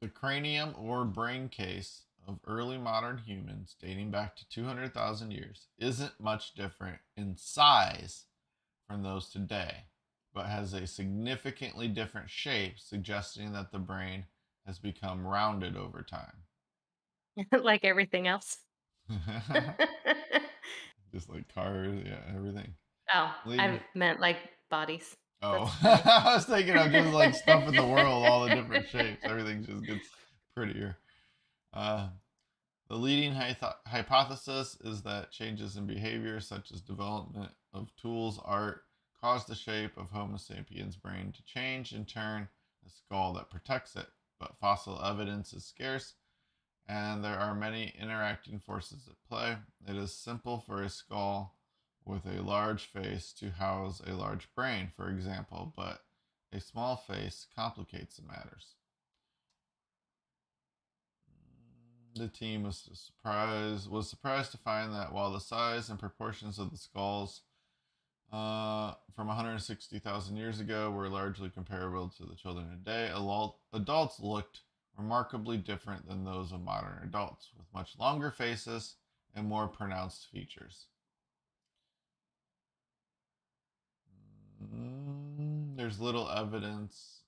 The cranium or brain case of early modern humans dating back to 200,000 years isn't much different in size from those today, but has a significantly different shape, suggesting that the brain has become rounded over time. Like everything else. Just like cars, yeah, everything. Oh, Leading. I meant like bodies. Oh, That's funny. I was thinking of just like stuff in the world, all the different shapes. Everything just gets prettier. Uh, the leading hypothesis is that changes in behavior, such as development of tools, art, cause the shape of Homo sapiens' brain to change, in turn, the skull that protects it. But fossil evidence is scarce, and there are many interacting forces at play. It is simple for a skull with a large face to house a large brain, for example, but a small face complicates the matters. The team was surprised to find that while the size and proportions of the skulls from 160,000 years ago were largely comparable to the children today, adults looked remarkably different than those of modern adults, with much longer faces and more pronounced features. There's little evidence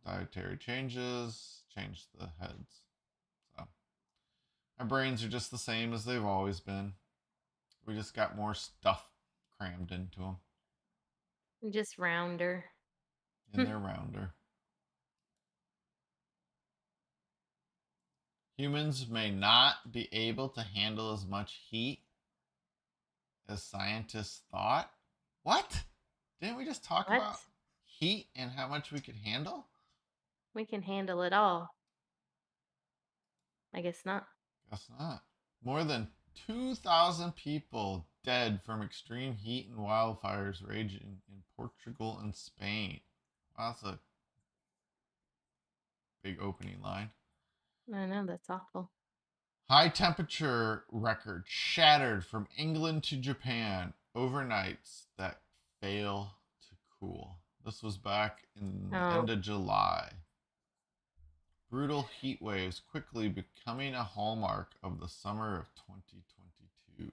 dietary changes changed the heads. So our brains are just the same as they've always been. We just got more stuff crammed into them. Just rounder. And they're rounder. Humans may not be able to handle as much heat as scientists thought. What? Didn't we just talk What? about heat and how much we could handle? We can handle it all. I guess not. Guess not. More than 2,000 people dead from extreme heat and wildfires raging in Portugal and Spain. Wow, that's a big opening line. I know, that's awful. High temperature record shattered from England to Japan. Overnights that fail to cool. This was back in the end of July. Brutal heat waves quickly becoming a hallmark of the summer of 2022.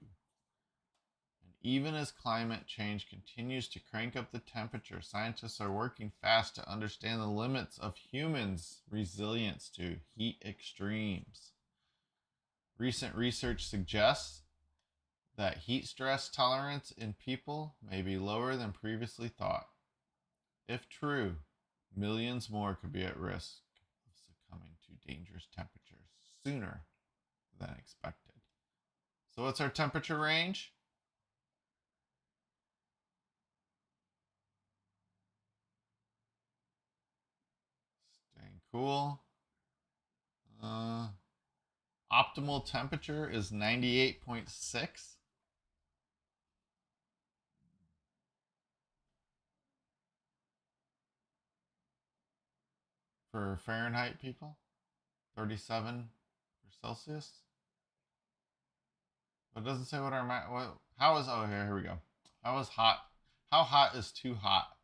And even as climate change continues to crank up the temperature, scientists are working fast to understand the limits of humans' resilience to heat extremes. Recent research suggests that heat stress tolerance in people may be lower than previously thought. If true, millions more could be at risk of succumbing to dangerous temperatures sooner than expected. So, what's our temperature range? Staying cool. Optimal temperature is 98.6. For Fahrenheit people, 37 for Celsius. But it doesn't say what our how is, oh, here we go. How is hot? How hot is too hot?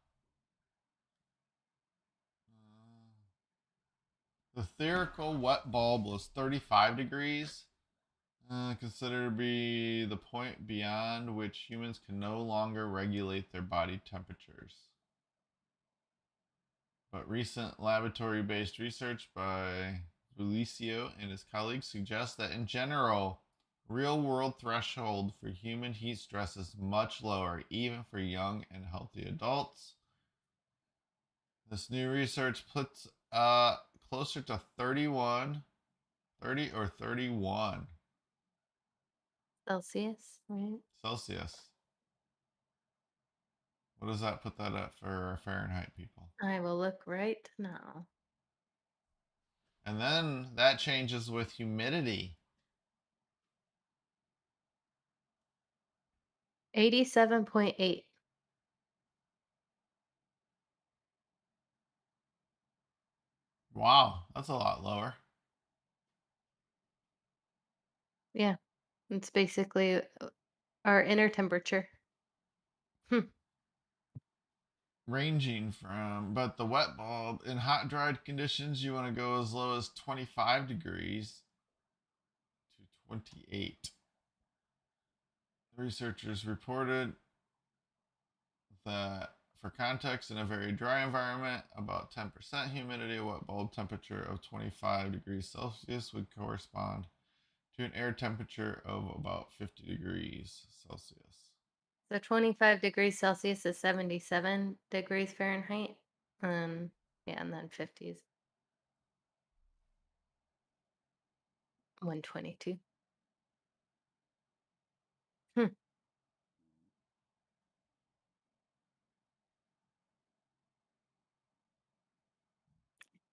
The theoretical wet bulb was 35 degrees, considered to be the point beyond which humans can no longer regulate their body temperatures. But recent laboratory-based research by Bulicio and his colleagues suggests that in general, real-world threshold for human heat stress is much lower, even for young and healthy adults. This new research puts closer to 30 or 31 Celsius, right? Celsius. What does that put that at for Fahrenheit people? I will look right now. And then that changes with humidity. 87.8. Wow, that's a lot lower. Yeah, it's basically our inner temperature. Ranging from, but the wet bulb, in hot, dried conditions, you want to go as low as 25 degrees to 28. The researchers reported that, for context, in a very dry environment, about 10% humidity, a wet bulb temperature of 25 degrees Celsius would correspond to an air temperature of about 50 degrees Celsius. So 25 degrees Celsius is 77 degrees Fahrenheit. Yeah, and then 50s 122.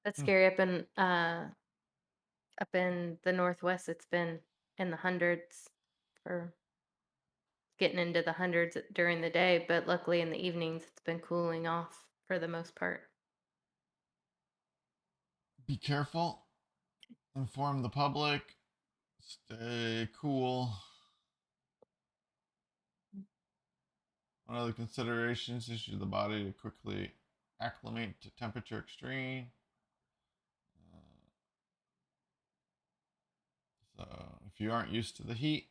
That's Hmm. scary. Up in the Northwest, it's been in the hundreds for getting into the hundreds during the day, but luckily in the evenings it's been cooling off for the most part. Be careful. Inform the public. Stay cool. One of the considerations is for the body to quickly acclimate to temperature extreme. So if you aren't used to the heat,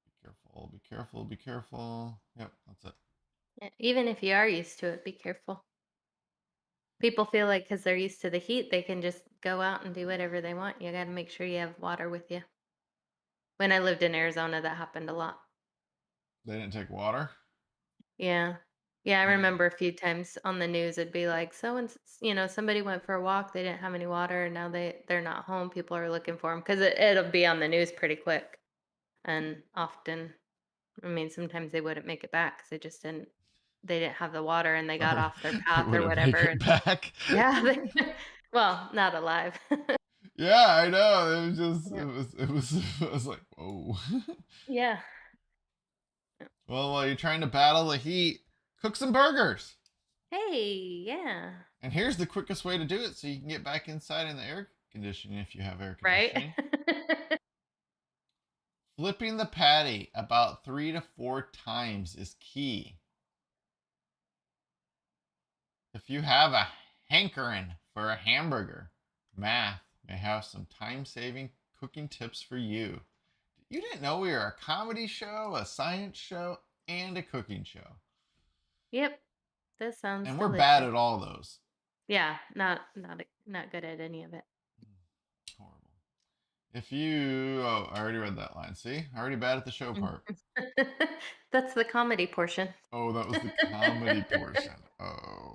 be careful, be careful, be careful. Yep, that's it. Yeah, even if you are used to it, be careful. People feel like because they're used to the heat, they can just go out and do whatever they want. You got to make sure you have water with you. When I lived in Arizona, that happened a lot. They didn't take water. Yeah. Yeah, I remember a few times on the news it'd be like so and somebody went for a walk, they didn't have any water and now they're not home. People are looking for them because it'll be on the news pretty quick. And often, I mean, sometimes they wouldn't make it back because they didn't have the water and they got Or off their they path or wouldn't make whatever. it back. Yeah, well, not alive. Yeah, I know. It was just, Yeah. it was like, whoa. Yeah. Well, while you're trying to battle the heat, cook some burgers. Hey, yeah. And here's the quickest way to do it so you can get back inside in the air conditioning if you have air Right? conditioning. Flipping the patty about 3 to 4 times is key. If you have a hankering for a hamburger, Math may have some time-saving cooking tips for you. You didn't know we are a comedy show, a science show, and a cooking show. Yep. That sounds And we're delicious. bad at all those. Yeah, not good at any of it. Horrible. If you... Oh, I already read that line. See? Already bad at the show part. That's the comedy portion. Oh, that was the comedy portion. Oh.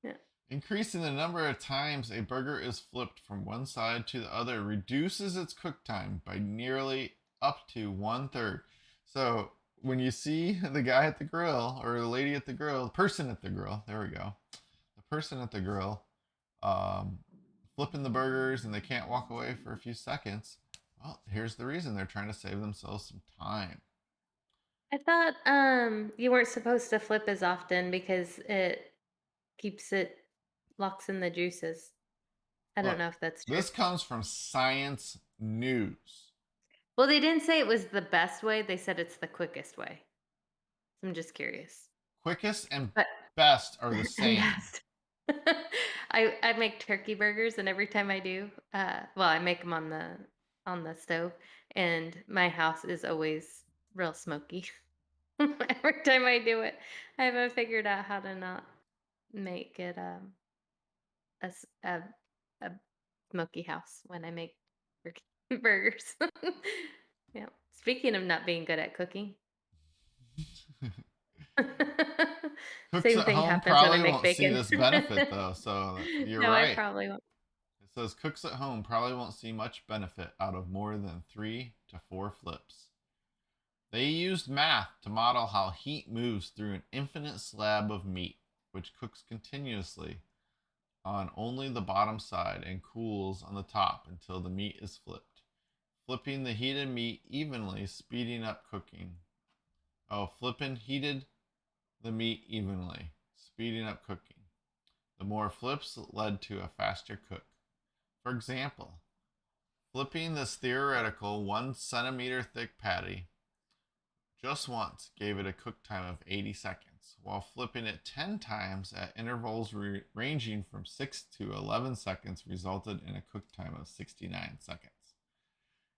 Yeah. Increasing the number of times a burger is flipped from one side to the other reduces its cook time by nearly up to 1/3. So when you see the guy at the grill or the lady at the grill, the person at the grill, there we go, the person at the grill, flipping the burgers and they can't walk away for a few seconds, well, here's the reason. They're trying to save themselves some time. I thought you weren't supposed to flip as often because it locks in the juices. I don't Look, know if that's true. this comes from Science News. Well, they didn't say it was the best way. They said it's the quickest way. I'm just curious. Quickest and But best are the same. best. I make turkey burgers, and every time I do, well, I make them on the stove, and my house is always real smoky. Every time I do it, I haven't figured out how to not make it a a smoky house when I make burgers. Yeah. Speaking of not being good at cooking. Cooks Same at thing home happens when I probably make won't see bacon. this benefit though, so you're No, right. I probably won't. It says cooks at home probably won't see much benefit out of more than 3 to 4 flips. They used math to model how heat moves through an infinite slab of meat, which cooks continuously on only the bottom side and cools on the top until the meat is flipped. Flipping the heated meat evenly, speeding up cooking. Oh, flipping heated the meat evenly, speeding up cooking. The more flips led to a faster cook. For example, flipping this theoretical 1 centimeter thick patty just once gave it a cook time of 80 seconds, while flipping it 10 times at intervals ranging from 6 to 11 seconds resulted in a cook time of 69 seconds.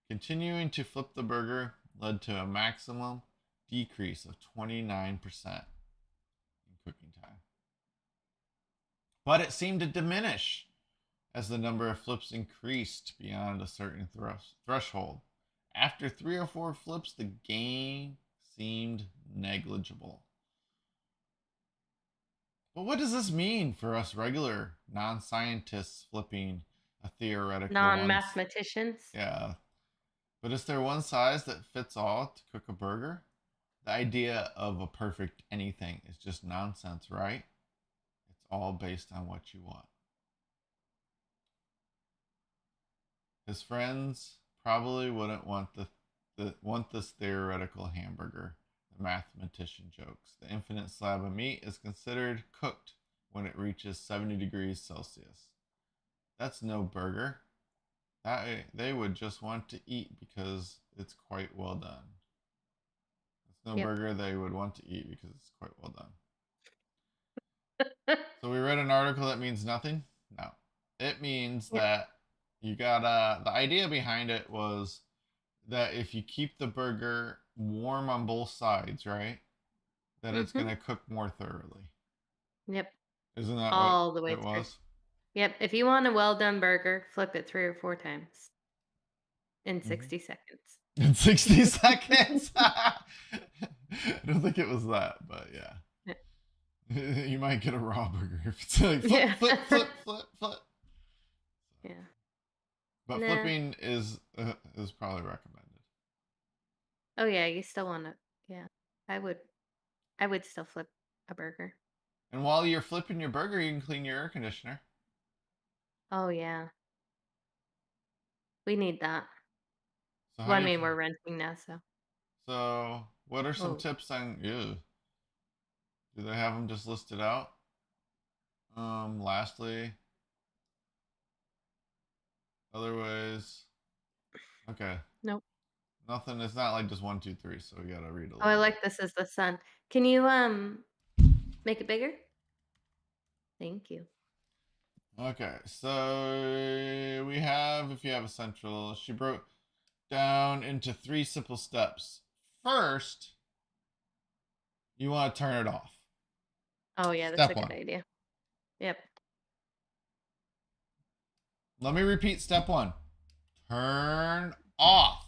Continuing to flip the burger led to a maximum decrease of 29% in cooking time. But it seemed to diminish as the number of flips increased beyond a certain threshold. After 3 or 4 flips, the gain seemed negligible. But what does this mean for us regular non-scientists flipping a theoretical Non-mathematicians? Yeah. But is there one size that fits all to cook a burger? The idea of a perfect anything is just nonsense, right? It's all based on what you want. His friends probably wouldn't want this theoretical hamburger. The mathematician jokes. The infinite slab of meat is considered cooked when it reaches 70 degrees Celsius. That's no burger. They would just want to eat because it's quite well done. It's no burger they would want to eat because it's quite well done. So we read an article that means nothing? No. It means that you gotta, the idea behind it was that if you keep the burger warm on both sides, right, that it's going to cook more thoroughly. Yep. Isn't that all what the way it through? was? Yep. If you want a well done burger, flip it 3 or 4 times in 60 seconds. In 60 seconds? I don't think it was that, but yeah. You might get a raw burger if it's like flip. Yeah. But flipping is probably recommended. Oh yeah, you still want to. Yeah, I would still flip a burger. And while you're flipping your burger, you can clean your air conditioner. Oh yeah, we need that. So well, I mean, we're renting now, so. So, what are some tips on? Ew. Do they have them just listed out? Lastly, other ways. Okay. Nope. Nothing. It's not like just 1, 2, 3. So we gotta read a little. Oh, I like this as the sun. Can you make it bigger? Thank you. Okay, so we have, if you have essential, she broke down into 3 simple steps. First, you want to turn it off. Oh yeah, that's a Step good 1. idea. Yep. Let me repeat step 1. Turn off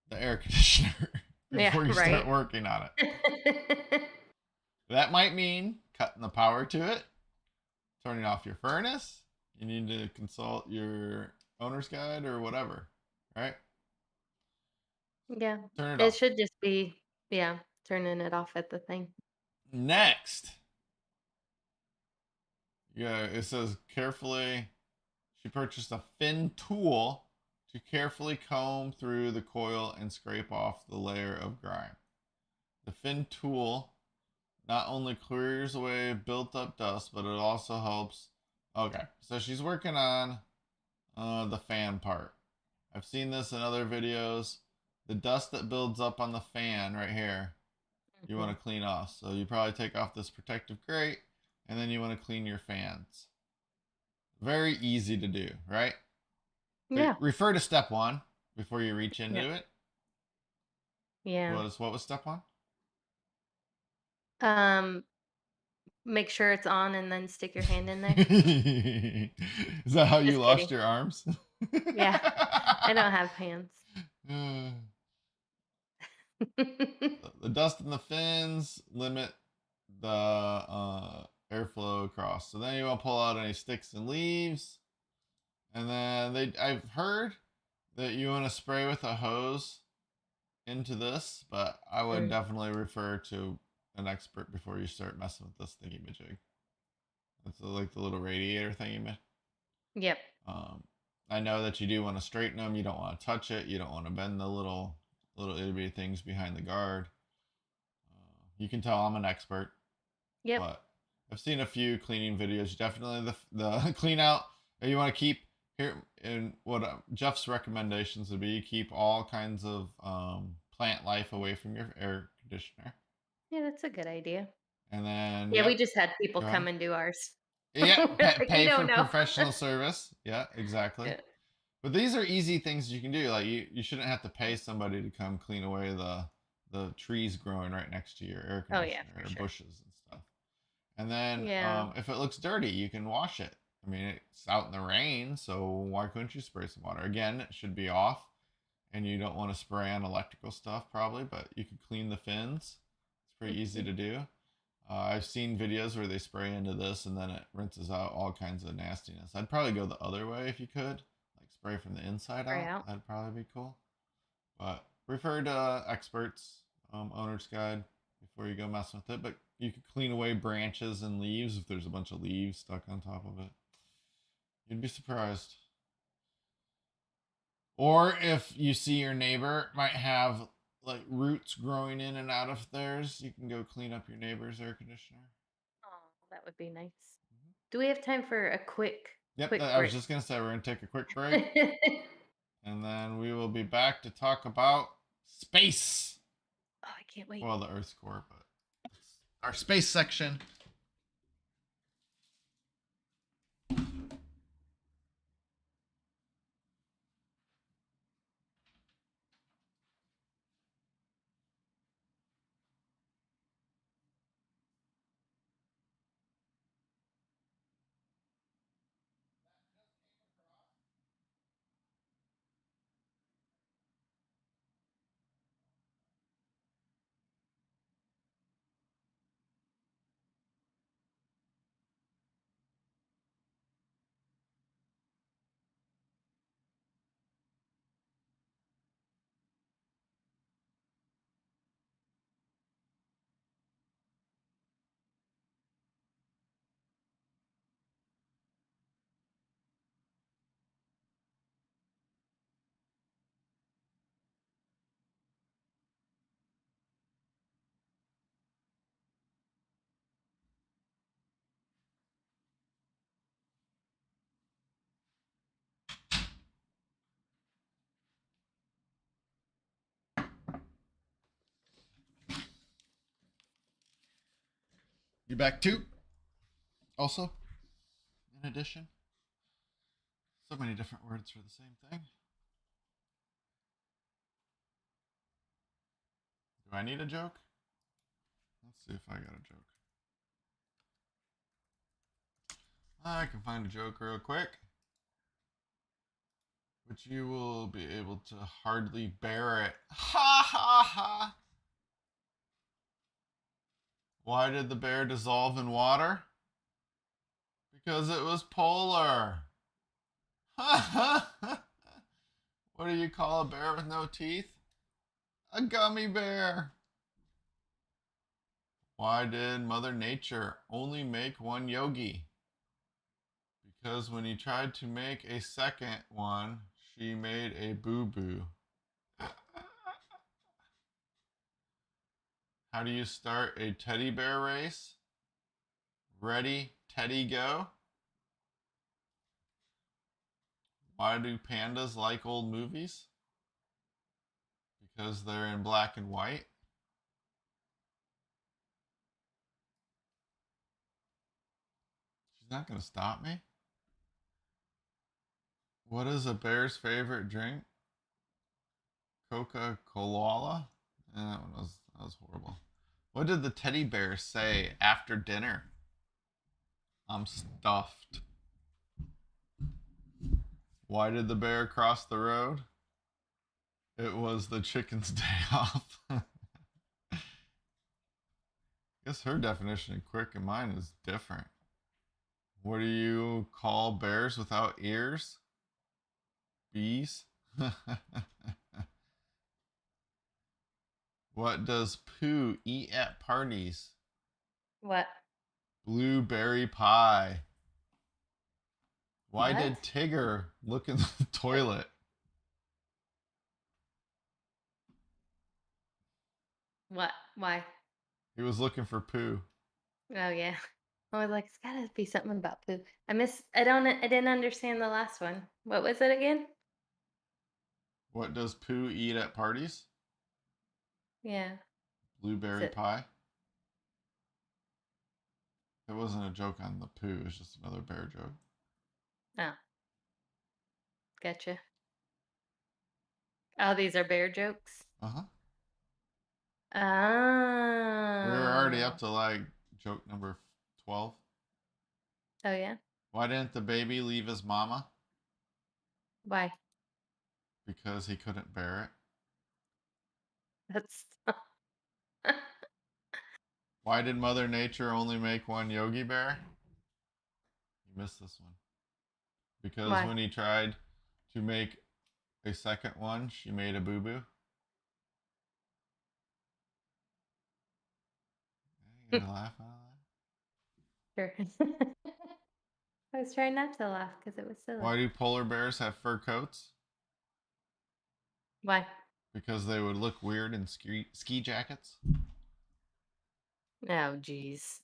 the air conditioner Yeah, before you start right. working on it. That might mean cutting the power to it, turning off your furnace. You need to consult your owner's guide or whatever, right? Yeah. Turn it It off. should just be, yeah, turning it off at the thing. Next, yeah, it says carefully. She purchased a fin tool to carefully comb through the coil and scrape off the layer of grime. The fin tool not only clears away built up dust, but it also helps. Okay, so she's working on the fan part. I've seen this in other videos. The dust that builds up on the fan right here, you want Mhm. to clean off. So you probably take off this protective grate, and then you want to clean your fans. Very easy to do, right? But Yeah. refer to step 1 before you reach Yep. into it. Yeah. What was step 1? Um, make sure it's on and then stick your hand in there. Is that how you Just lost kidding. your arms? Yeah. I don't have hands. The dust in the fins limit the airflow across. So then you want to pull out any sticks and leaves. And then I've heard that you want to spray with a hose into this, but I would Mm. definitely refer to an expert before you start messing with this thingy majig. It's like the little radiator thingy. Yep. Um, I know that you do want to straighten them. You don't want to touch it. You don't want to bend the little itty bitty things behind the guard. You can tell I'm an expert, Yep. but I've seen a few cleaning videos. Definitely the clean out that you want to keep here. And what Jeff's recommendations would be: keep all kinds of plant life away from your air conditioner. Yeah, that's a good idea. And then, Yeah, we yep, just had people go come ahead. and do ours. Yeah, We're like, we pay for don't know. professional service. Yeah, exactly. Yeah. But these are easy things you can do. Like you shouldn't have to pay somebody to come clean away the trees growing right next to your air Oh yeah, conditioner for or sure. bushes and stuff. And then Yeah. if it looks dirty, you can wash it. I mean, it's out in the rain, so why couldn't you spray some water? Again, it should be off, and you don't want to spray on electrical stuff probably, but you can clean the fins. It's pretty easy Mhm. to do. I've seen videos where they spray into this and then it rinses out all kinds of nastiness. I'd probably go the other way if you could, like spray from the inside Spray out. out. That'd probably be cool. But refer to experts, owner's guide before you go messing with it. But you could clean away branches and leaves if there's a bunch of leaves stuck on top of it. You'd be surprised. Or if you see your neighbor might have like roots growing in and out of theirs, you can go clean up your neighbor's air conditioner. Oh, that would be nice. Do we have time for a quick Yep, quick I was break? just gonna say we're gonna take a quick break, Oh, and then we will be back to talk about space. I can't wait. Well, the Earth's core, but it's our space section. You back too? Also, In addition. So many different words for the same thing. Do I need a joke? Let's see if I got a joke. I can find a joke real quick, but you will be able to hardly bear it. Ha ha ha! Why did the bear dissolve in water? Because it was polar. Ha ha ha! What do you call a bear with no teeth? A gummy bear. Why did Mother Nature only make one yogi? Because when he tried to make a second one, she made a boo-boo. How do you start a teddy bear race? Ready, Teddy, go. Why do pandas like old movies? Because they're in black and white. She's not going to stop me. What is a bear's favorite drink? Coca-Cola? That was horrible. What did the teddy bear say after dinner? I'm stuffed. Why did the bear cross the road? It was the chicken's day off. Guess her definition of quick and mine is different. What do you call bears without ears? Bees? What does Pooh eat at parties? What? Blueberry pie. Why What? did Tigger look in the toilet? What? Why? He was looking for Pooh. Oh yeah. I was like, it's gotta be something about poo. I didn't understand the last one. What was it again? What does Pooh eat at parties? Yeah. Blueberry It, pie. It wasn't a joke on the Pooh, it was just another bear joke. oh. Gotcha. Oh, these are bear jokes? Uh-huh. Oh. We were already up to like joke number 12. Oh yeah? Why didn't the baby leave his mama? Why? Because he couldn't bear it. That's Why did Mother Nature only make one Yogi Bear? You missed this one. Because why? when he tried to make a second one, she made a boo-boo. You gonna laugh out of that? Sure. I was trying not to laugh because it was silly. Why do polar bears have fur coats? Why? Because they would look weird in ski jackets. Oh, geez.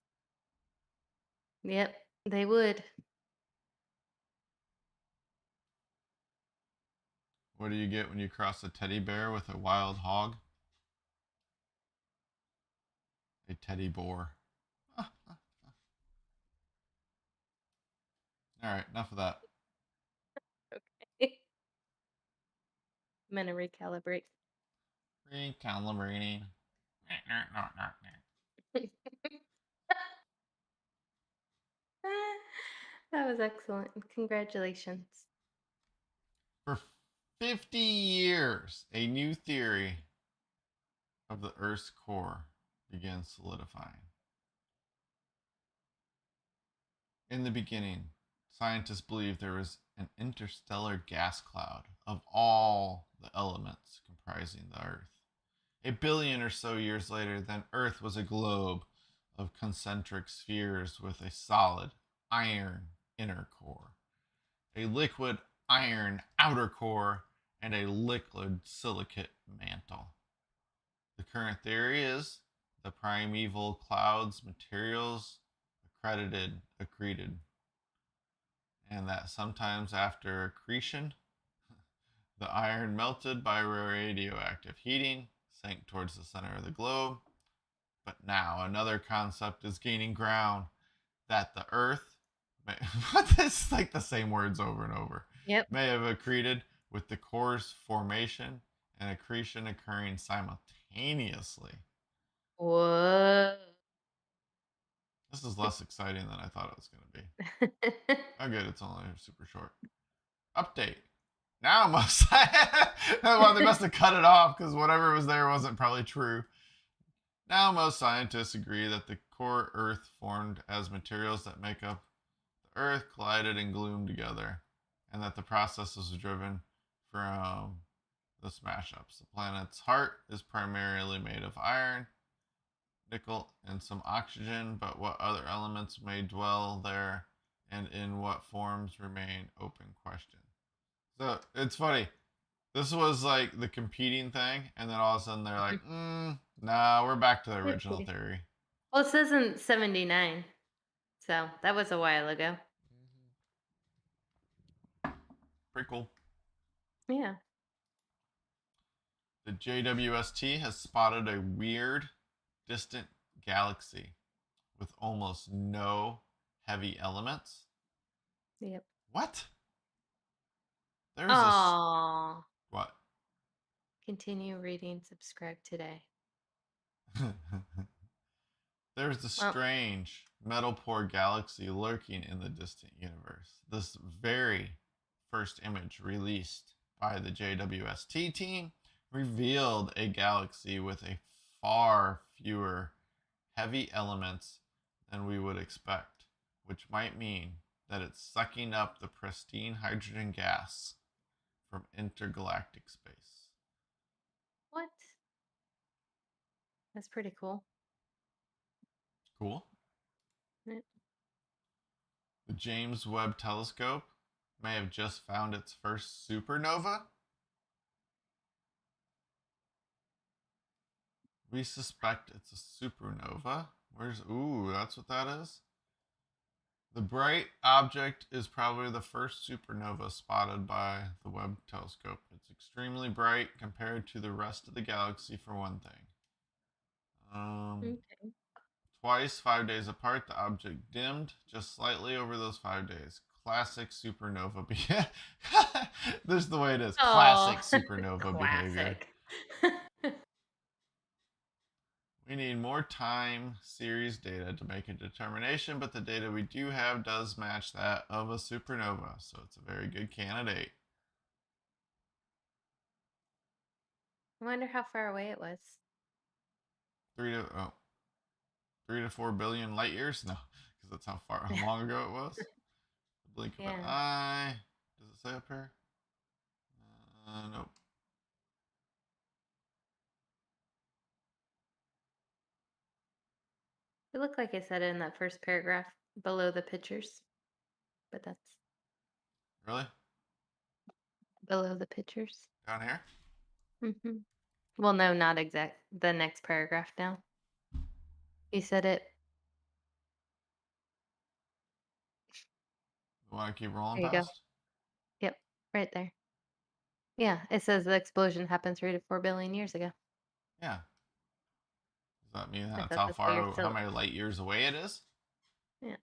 Yep, they would. What do you get when you cross a teddy bear with a wild hog? A teddy boar. All right, enough of that. Okay. I'm gonna recalibrate. Recalibrating. That was excellent. Congratulations. For 50 years, a new theory of the Earth's core began solidifying. In the beginning, scientists believed there was an interstellar gas cloud of all the elements comprising the Earth. A billion or so years later, then Earth was a globe of concentric spheres with a solid iron inner core, a liquid iron outer core, and a liquid silicate mantle. The current theory is the primeval cloud's materials accreted, and that sometimes after accretion, the iron melted by radioactive heating sank towards the center of the globe. But now another concept is gaining ground that the Earth What? It's like the same words over and over. Yep. May have accreted with the core's formation and accretion occurring simultaneously. Whoa. This is less exciting than I thought it was going to be. Oh, good. It's only super short. Update. Now most. Well, they must have cut it off because whatever was there wasn't probably true. Now most scientists agree that the core Earth formed as materials that make up the Earth collided and glued together, and that the process was driven from the smash ups. The planet's heart is primarily made of iron, nickel, and some oxygen, but what other elements may dwell there and in what forms remain open question. So it's funny. This was like the competing thing, and then all of a sudden they're like, nah, we're back to the original theory. Well, it says in 79. So that was a while ago. Pretty cool. Yeah. The JWST has spotted a weird, distant galaxy with almost no heavy elements. Yep. What? There's Aww. What? Continue reading. Subscribe today. There's a strange metal poor galaxy lurking in the distant universe. This very first image released by the JWST team revealed a galaxy with a far fewer heavy elements than we would expect, which might mean that it's sucking up the pristine hydrogen gas from intergalactic space. What? That's pretty cool. Cool. Yeah. The James Webb Telescope may have just found its first supernova. We suspect it's a supernova. Ooh, that's what that is? The bright object is probably the first supernova spotted by the Webb telescope. It's extremely bright compared to the rest of the galaxy, for one thing. Okay. Twice, 5 days apart, the object dimmed just slightly over those 5 days. Classic supernova behavior. This is the way it is. Classic supernova behavior. We need more time series data to make a determination, but the data we do have does match that of a supernova, so it's a very good candidate. I wonder how far away it was. 3 to 4 billion light years? No, because that's how long ago it was. The blink of an eye. Does it say up here? Nope. It looked like I said it in that first paragraph below the pictures, but that's Really? below the pictures. Down here? Mm-hmm. Well, no, not exact. The next paragraph down. You said it. You want to keep rolling There you past? go. Yep, right there. Yeah, it says the explosion happened 3 to 4 billion years ago. Yeah. Does that mean I that's thought how many light years away it is? Yeah.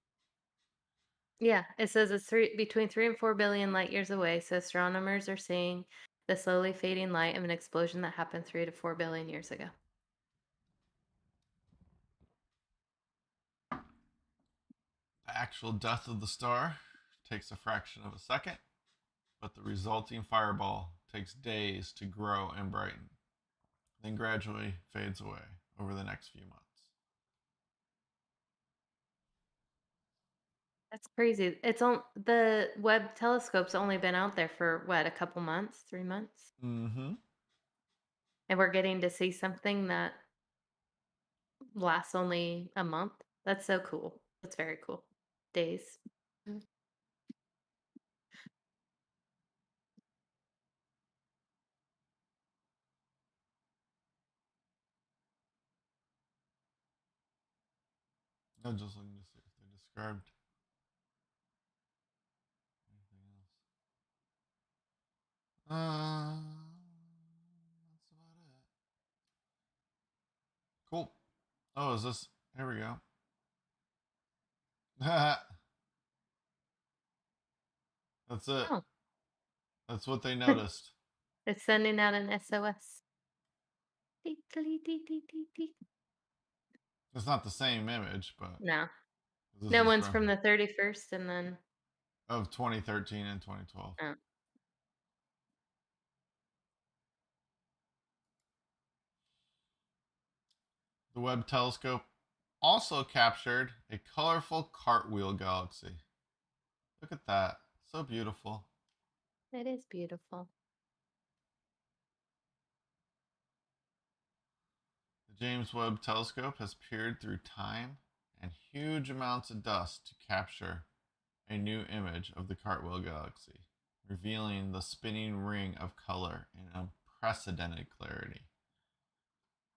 Yeah, it says it's between 3 and 4 billion light years away. So astronomers are seeing the slowly fading light of an explosion that happened 3 to 4 billion years ago. The actual death of the star takes a fraction of a second, but the resulting fireball takes days to grow and brighten, then gradually fades away over the next few months. That's crazy. It's on the Webb telescope's only been out there for what, a couple months, 3 months? Mm-hmm. And we're getting to see something that lasts only a month. That's so cool. That's very cool. Days. I'm just looking to see if they described anything else. That's about it. Cool. Oh, is this? Here we go. That's it. Oh, That's what they noticed. it's sending out an SOS. Deet, deet, deet, deet, deet, deet. It's not the same image, but No. this No is one's from the 31st and then. of 2013 and 2012. Oh. The Webb telescope also captured a colorful Cartwheel Galaxy. Look at that. So beautiful. It is beautiful. The James Webb telescope has peered through time and huge amounts of dust to capture a new image of the Cartwheel Galaxy, revealing the spinning ring of color in unprecedented clarity.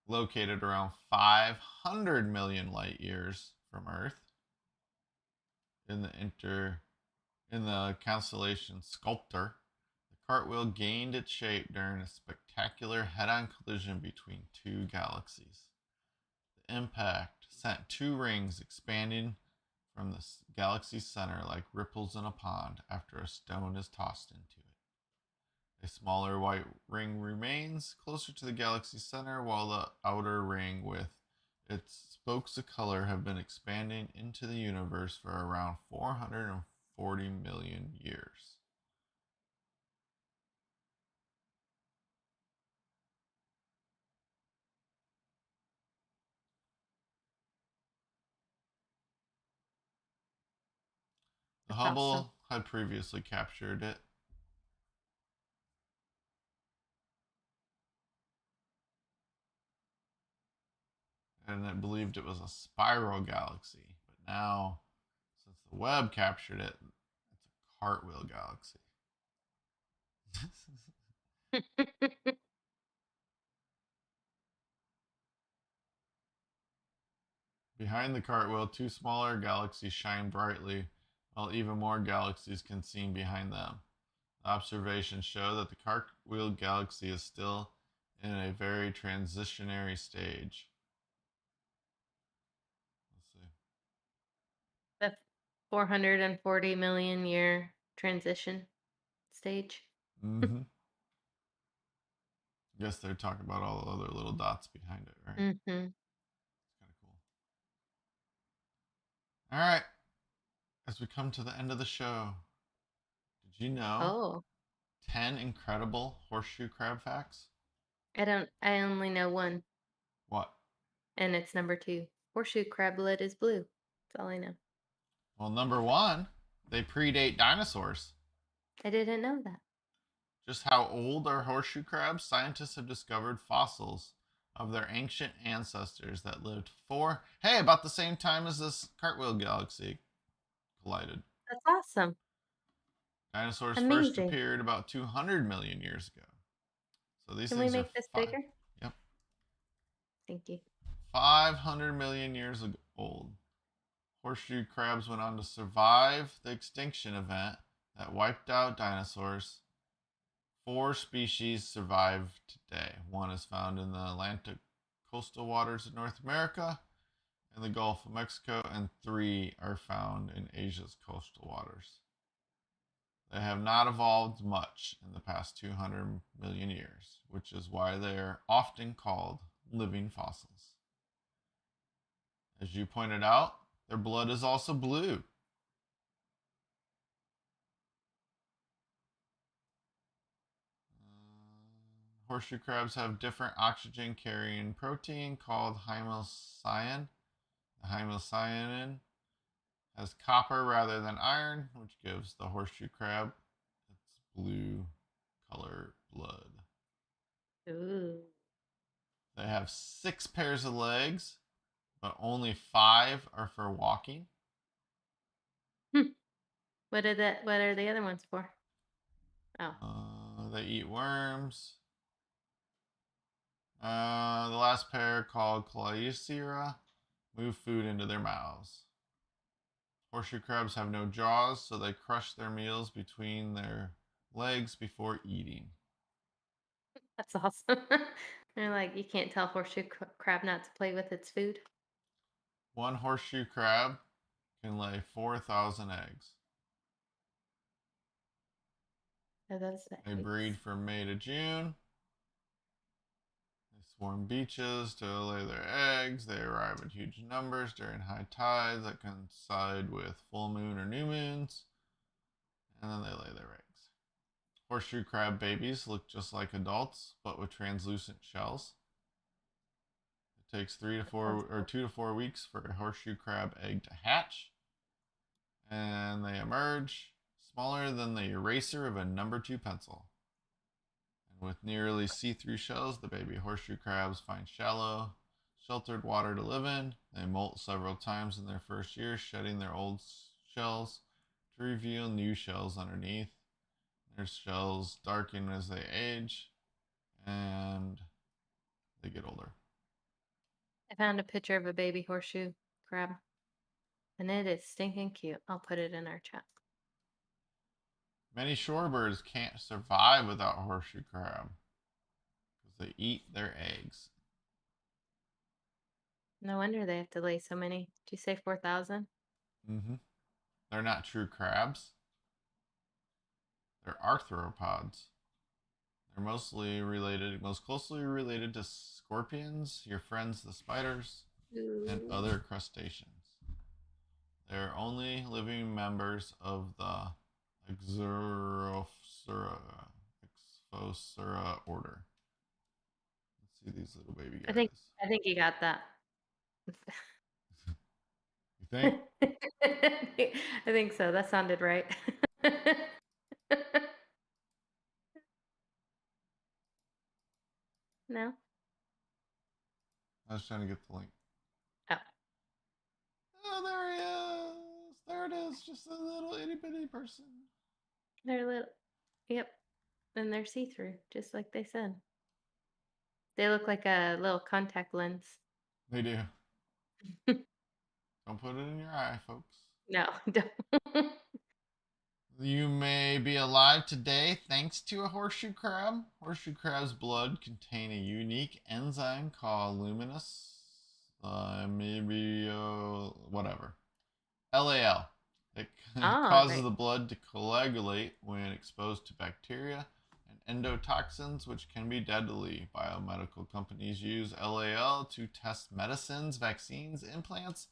Located around 500 million light years from Earth in the constellation Sculptor, the Cartwheel gained its shape during a spectacular head-on collision between two galaxies. The impact sent two rings expanding from the galaxy's center like ripples in a pond after a stone is tossed into it. A smaller white ring remains closer to the galaxy's center, while the outer ring with its spokes of color have been expanding into the universe for around 440 million years. The That's Hubble awesome. had previously captured it, and it believed it was a spiral galaxy. But now, since the Webb captured it, it's a Cartwheel Galaxy. Behind the cartwheel, two smaller galaxies shine brightly, while even more galaxies can be seen behind them. Observations show that the Cartwheel Galaxy is still in a very transitionary stage. Let's see. The 440 million year transition stage. Mm-hmm. I guess they're talking about all the other little dots behind it, right? Mm-hmm. It's kind of cool. All right. As we come to the end of the show, did you know Oh, 10 incredible horseshoe crab facts? I only know one, What? and it's number 2. Horseshoe crablet is blue. That's all I know. Well, number one, they predate dinosaurs. I didn't know that. Just how old are horseshoe crabs? Scientists have discovered fossils of their ancient ancestors that lived about the same time as this Cartwheel Galaxy collided. That's awesome. Dinosaurs first Amazing. appeared about 200 million years ago. So these Can we things are make this bigger? Yep, Thank you. 500 million years old. Horseshoe crabs went on to survive the extinction event that wiped out dinosaurs. 4 species survive today. One is found in the Atlantic coastal waters of North America and the Gulf of Mexico, and 3 are found in Asia's coastal waters. They have not evolved much in the past 200 million years, which is why they are often called living fossils. As you pointed out, their blood is also blue. Horseshoe crabs have different oxygen carrying protein called hemocyan. The hemocyanin has copper rather than iron, which gives the horseshoe crab its blue color blood. Ooh. They have 6 pairs of legs, but only 5 are for walking. What are the other ones for? Oh. They eat worms. The last pair, called Clycera, move food into their mouths. Horseshoe crabs have no jaws, so they crush their meals between their legs before eating. That's awesome. They're like, you can't tell horseshoe crab not to play with its food. One horseshoe crab can lay 4,000 eggs. They breed from May to June. They swarm beaches to lay their eggs. They arrive in huge numbers during high tides that coincide with full moon or new moons. And then they lay their eggs. Horseshoe crab babies look just like adults, but with translucent shells. It takes 2 to 4 weeks for a horseshoe crab egg to hatch. And they emerge smaller than the eraser of a number 2 pencil. And with nearly see-through shells, the baby horseshoe crabs find shallow, sheltered water to live in. They molt several times in their first year, shedding their old shells to reveal new shells underneath. Their shells darken as they age, and they get older. I found a picture of a baby horseshoe crab, and it is stinking cute. I'll put it in our chat. Many shorebirds can't survive without horseshoe crab because they eat their eggs. No wonder they have to lay so many. Did you say 4,000? Mm-hmm. They're not true crabs. They're arthropods. They're most closely related to scorpions, your friends the spiders, and other crustaceans. They're only living members of the Exophosura order. Let's see these little baby guys. I think you got that. You think? I think so. That sounded right. No? I was trying to get the link. Oh. Oh, there he is. There it is. Just a little itty bitty person. They're little. Yep. And they're see-through, just like they said. They look like a little contact lens. They do. Don't put it in your eye, folks. No, don't. You may be alive today thanks to a horseshoe crab. Horseshoe crab's blood contain a unique enzyme called luminous, whatever, LAL. It causes right. the blood to coagulate when exposed to bacteria and endotoxins, which can be deadly. Biomedical companies use LAL to test medicines, vaccines, implants,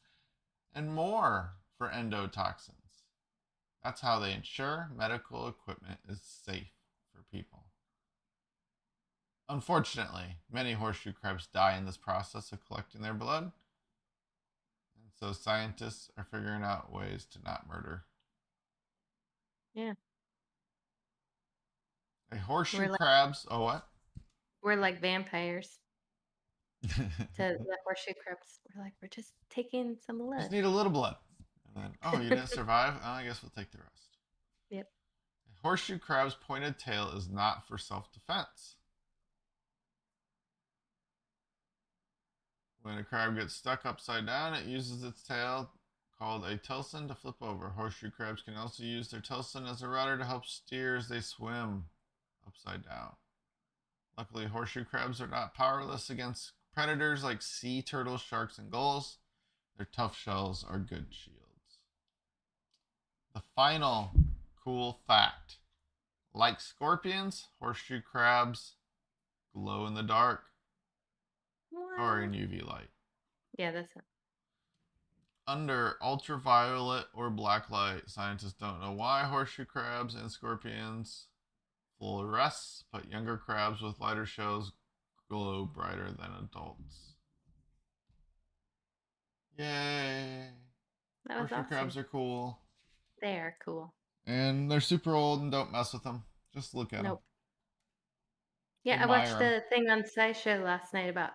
and more for endotoxins. That's how they ensure medical equipment is safe for people. Unfortunately, many horseshoe crabs die in this process of collecting their blood. And so scientists are figuring out ways to not murder. Yeah. A horseshoe crabs. Oh, what? We're like vampires. To the horseshoe crabs. We're just taking some blood. Just need a little blood. And then, oh, you didn't survive? Oh, I guess we'll take the rest. Yep. A horseshoe crab's pointed tail is not for self-defense. When a crab gets stuck upside down, it uses its tail, called a tilson, to flip over. Horseshoe crabs can also use their tilson as a rudder to help steer as they swim upside down. Luckily, horseshoe crabs are not powerless against predators like sea turtles, sharks, and gulls. Their tough shells are good shields. The final cool fact. Like scorpions, horseshoe crabs glow in the dark. What? Or in UV light. Yeah, that's it. Under ultraviolet or black light, scientists don't know why horseshoe crabs and scorpions fluoresce, but younger crabs with lighter shells glow brighter than adults. Yay! That was Horseshoe crabs are cool. They are cool. And they're super old, and don't mess with them. Just look at them. Yeah, I watched the thing on SciShow last night about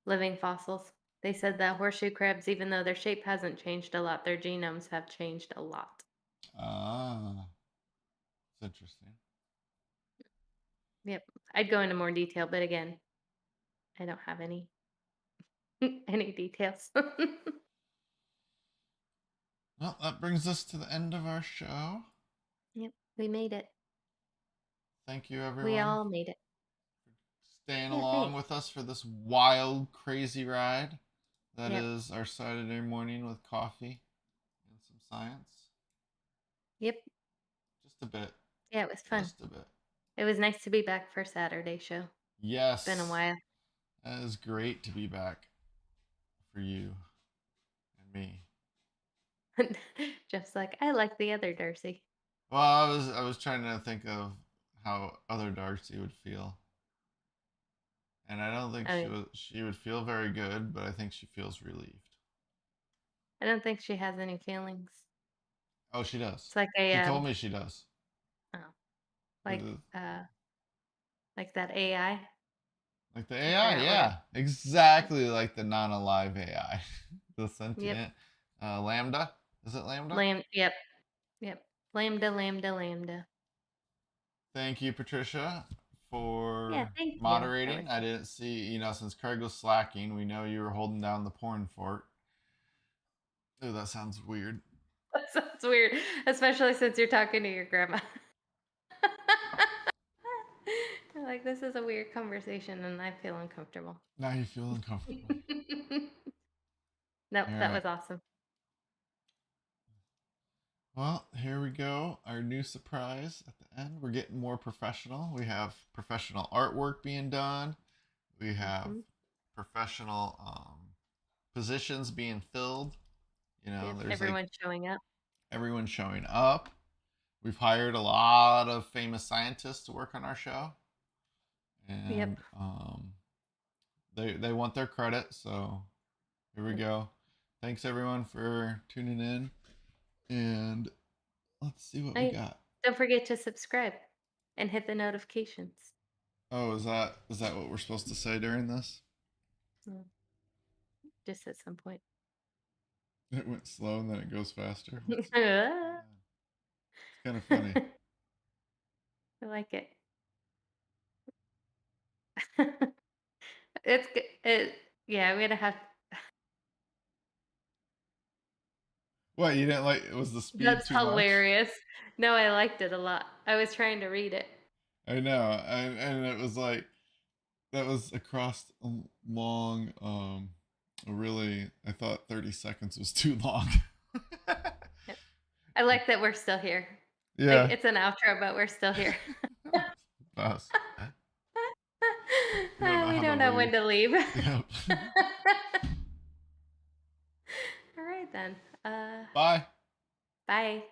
living fossils. They said that horseshoe crabs, even though their shape hasn't changed a lot, their genomes have changed a lot. Ah, it's interesting. Yep. I'd go into more detail, but again, I don't have any details. Well, that brings us to the end of our show. Yep, we made it. Thank you, everyone. We all made it. Staying along with us for this wild, crazy ride that is our Saturday morning with coffee and some science. Yep. Just a bit. Yeah, it was fun. Just a bit. It was nice to be back for Saturday show. Yes. It's been a while. That is great to be back for you and me. Jeff's like, I like the other Darcy. Well, I was trying to think of how other Darcy would feel. And I don't think she would feel very good, but I think she feels relieved. I don't think she has any feelings. Oh, she does. It's like she told me she does. Oh. Like that AI? Like the AI, yeah. Exactly like the non-alive AI. The sentient Lambda. Is it Lambda? Yep. Lambda. Thank you, Patricia, for thank moderating. you. I didn't see, since Craig was slacking, we know you were holding down the porn fort. Oh, that sounds weird. That sounds weird, especially since you're talking to your grandma. Like, this is a weird conversation, and I feel uncomfortable. Now you feel uncomfortable. Nope, that was awesome. Well, here we go. Our new surprise at the end. We're getting more professional. We have professional artwork being done. We have professional positions being filled. There's everyone showing up. Everyone's showing up. We've hired a lot of famous scientists to work on our show. And they want their credit, so here we go. Thanks everyone for tuning in. And let's see what we got. Don't forget to subscribe and hit the notifications. Oh, is that what we're supposed to say during this? Just at some point. It went slow and then it goes faster. It's kind of funny. I like it. It's good. Yeah, we're gonna have. What, you didn't like? Was the speed That's too much? hilarious. No, I liked it a lot. I was trying to read it. I know, and it was like that was across a long. Really, I thought 30 seconds was too long. I like that we're still here. Yeah, like, it's an outro, but we're still here. Us. We don't know when to leave. Yep. All right then. Bye. Bye.